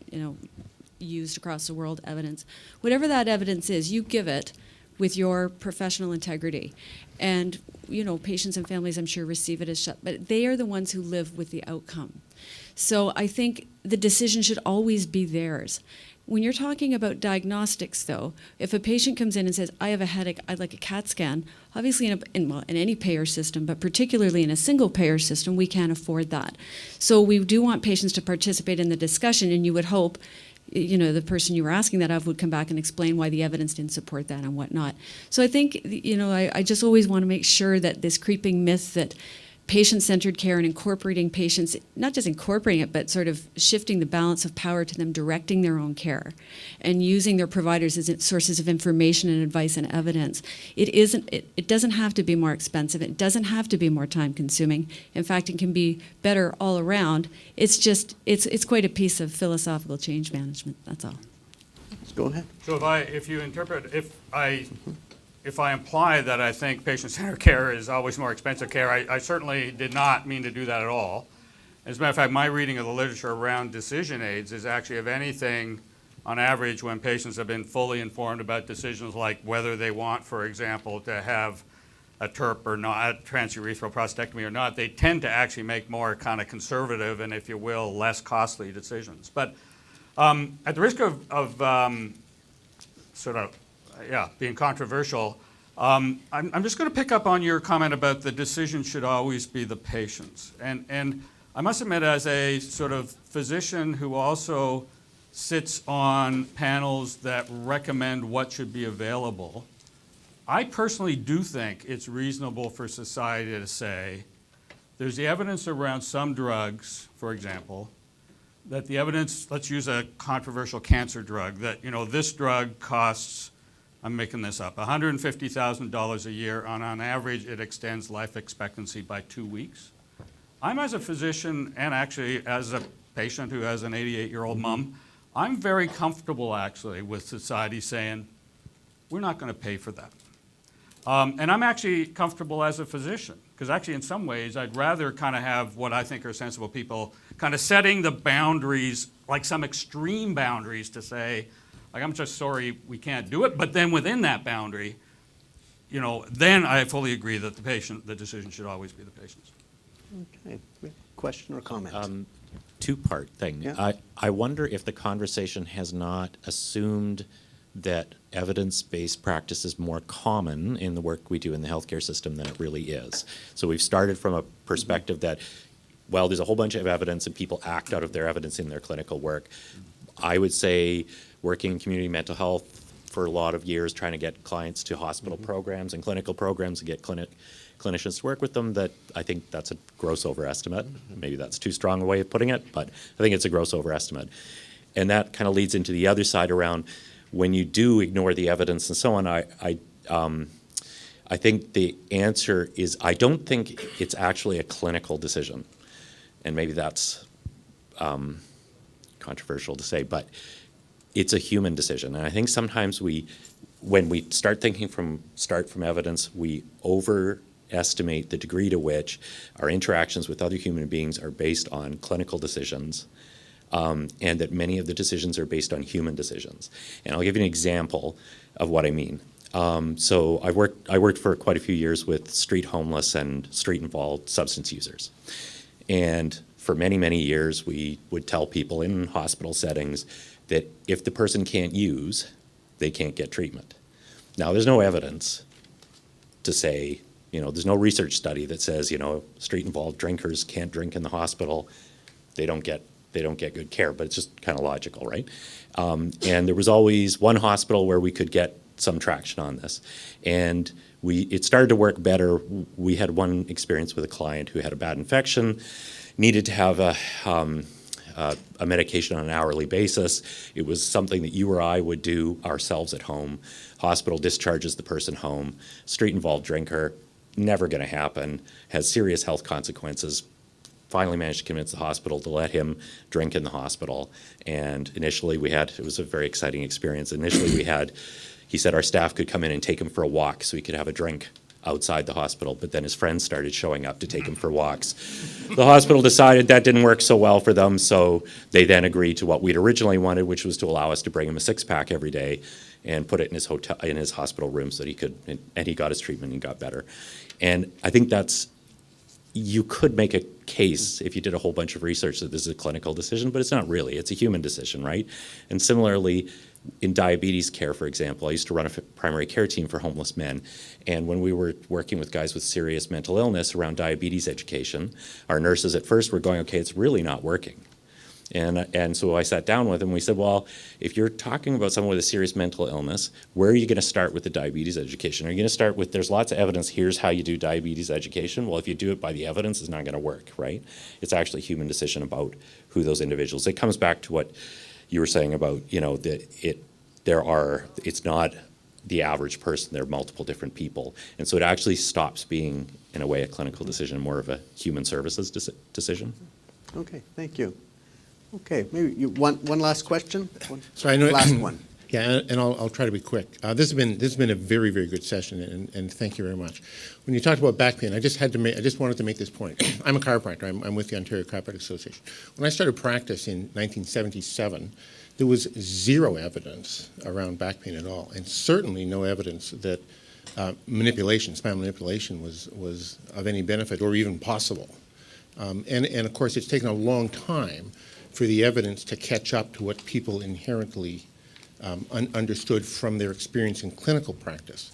used across the world evidence. Whatever that evidence is, you give it with your professional integrity. And, patients and families, I'm sure, receive it as shut, but they are the ones who live with the outcome. So I think the decision should always be theirs. When you're talking about diagnostics, though, if a patient comes in and says, I have a headache, I'd like a CAT scan, obviously in any payer system, but particularly in a single payer system, we can't afford that. So we do want patients to participate in the discussion, and you would hope the person you were asking that of would come back and explain why the evidence didn't support that and whatnot. So I think, I just always want to make sure that this creeping myth that patient-centered care and incorporating patients, not just incorporating it, but sort of shifting the balance of power to them directing their own care and using their providers as sources of information and advice and evidence. It doesn't have to be more expensive. It doesn't have to be more time-consuming. In fact, it can be better all around. It's just, it's quite a piece of philosophical change management, that's all. Let's go ahead. So if I imply that I think patient-centered care is always more expensive care, I certainly did not mean to do that at all. As a matter of fact, my reading of the literature around decision aids is actually, if anything, on average, when patients have been fully informed about decisions like whether they want, for example, to have a TURP or not, a transurethral prostatectomy or not, they tend to actually make more kind of conservative and, if you will, less costly decisions. But at the risk of being controversial, I'm just going to pick up on your comment about the decision should always be the patient's. And I must admit, as a sort of physician who also sits on panels that recommend what should be available, I personally do think it's reasonable for society to say there's the evidence around some drugs, for example, that the evidence, let's use a controversial cancer drug, that this drug costs, I'm making this up, $150,000 a year, and on average it extends life expectancy by 2 weeks. I'm, as a physician and actually as a patient who has an 88-year-old mom, I'm very comfortable actually with society saying, we're not going to pay for that. And I'm actually comfortable as a physician, because actually in some ways I'd rather kind of have what I think are sensible people kind of setting the boundaries, like some extreme boundaries to say, like, I'm just sorry we can't do it, but then within that boundary, then I fully agree that the decision should always be the patient's. Okay, question or comment? Two-part thing. Yeah. I wonder if the conversation has not assumed that evidence-based practice is more common in the work we do in the healthcare system than it really is. So we've started from a perspective that, well, there's a whole bunch of evidence and people act out of their evidence in their clinical work. I would say working in community mental health for a lot of years, trying to get clients to hospital programs and clinical programs and get clinicians to work with them, that I think that's a gross overestimate. Maybe that's too strong a way of putting it, but I think it's a gross overestimate. And that kind of leads into the other side around when you do ignore the evidence and so on. I think the answer is, I don't think it's actually a clinical decision. And maybe that's controversial to say, but it's a human decision. And I think sometimes when we start thinking from evidence, we overestimate the degree to which our interactions with other human beings are based on clinical decisions, and that many of the decisions are based on human decisions. And I'll give you an example of what I mean. So I worked for quite a few years with street homeless and street-involved substance users. And for many, many years, we would tell people in hospital settings that if the person can't use, they can't get treatment. Now, there's no evidence to say, you know, there's no research study that says, you know, street-involved drinkers can't drink in the hospital. They don't get good care, but it's just kind of logical, right? And there was always one hospital where we could get some traction on this. And it started to work better. We had one experience with a client who had a bad infection, needed to have a medication on an hourly basis. It was something that you or I would do ourselves at home. Hospital discharges the person home. Street-involved drinker, never going to happen, has serious health consequences. Finally managed to convince the hospital to let him drink in the hospital. And initially it was a very exciting experience. Initially he said our staff could come in and take him for a walk so he could have a drink outside the hospital, but then his friends started showing up to take him for walks. The hospital decided that didn't work so well for them, so they then agreed to what we'd originally wanted, which was to allow us to bring him a six-pack every day and put it in his hospital room so that he could, and he got his treatment and got better. And I think you could make a case if you did a whole bunch of research that this is a clinical decision, but it's not really. It's a human decision, right? And similarly, in diabetes care, for example, I used to run a primary care team for homeless men. And when we were working with guys with serious mental illness around diabetes education, our nurses at first were going, okay, it's really not working. And so I sat down with him and we said, well, if you're talking about someone with a serious mental illness, where are you going to start with the diabetes education? Are you going to start with, there's lots of evidence, here's how you do diabetes education? Well, if you do it by the evidence, it's not going to work, right? It's actually a human decision about who those individuals. It comes back to what you were saying about, you know, it's not the average person, there are multiple different people. And so it actually stops being, in a way, a clinical decision, more of a human services decision. Okay, thank you. Okay, maybe one last question? So I know, last one. Yeah, and I'll try to be quick. This has been a very, very good session, and thank you very much. When you talked about back pain, I just wanted to make this point. I'm a chiropractor. I'm with the Ontario Chiropractic Association. When I started practice in 1977, there was zero evidence around back pain at all, and certainly no evidence that spinal manipulation was of any benefit or even possible. And of course, it's taken a long time for the evidence to catch up to what people inherently understood from their experience in clinical practice.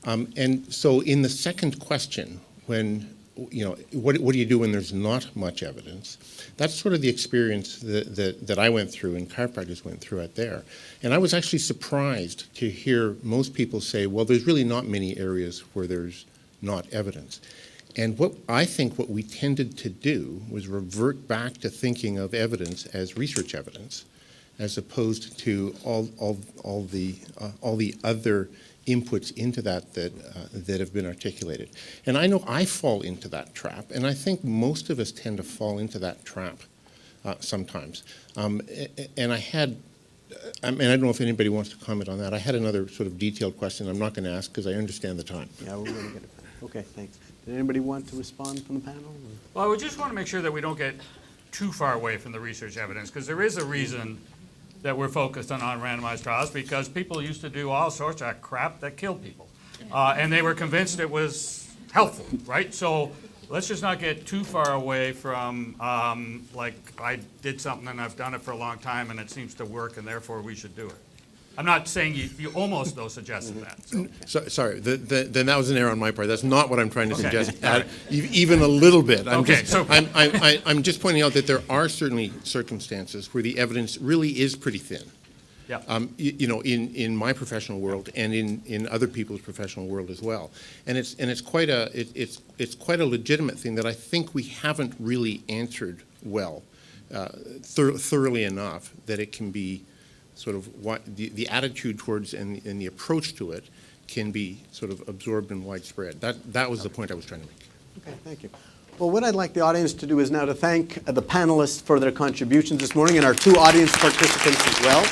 And so in the second question, when, you know, what do you do when there's not much evidence? That's sort of the experience that I went through and chiropractors went through out there. And I was actually surprised to hear most people say, well, there's really not many areas where there's not evidence. And what we tended to do was revert back to thinking of evidence as research evidence, as opposed to all the other inputs into that have been articulated. And I know I fall into that trap, and I think most of us tend to fall into that trap sometimes. And I don't know if anybody wants to comment on that. I had another sort of detailed question I'm not going to ask because I understand the time. Yeah, we're going to get it. Okay, thanks. Did anybody want to respond from the panel? Well, I would just want to make sure that we don't get too far away from the research evidence, because there is a reason that we're focused on randomized trials, because people used to do all sorts of crap that killed people. And they were convinced it was helpful, right? So let's just not get too far away from, like, I did something and I've done it for a long time and it seems to work and therefore we should do it. I'm not saying you almost, though, suggested that. So. Sorry, then that was an error on my part. That's not what I'm trying to suggest, even a little bit. I'm just pointing out that there are certainly circumstances where the evidence really is pretty thin. Yeah. You know, in my professional world and in other people's professional world as well, and it's quite a legitimate thing that I think we haven't really answered well, thoroughly enough that it can be sort of what the attitude towards and the approach to it can be sort of absorbed and widespread. That was the point I was trying to make. Okay, thank you. Well, what I'd like the audience to do is now to thank the panelists for their contributions this morning and our two audience participants as well.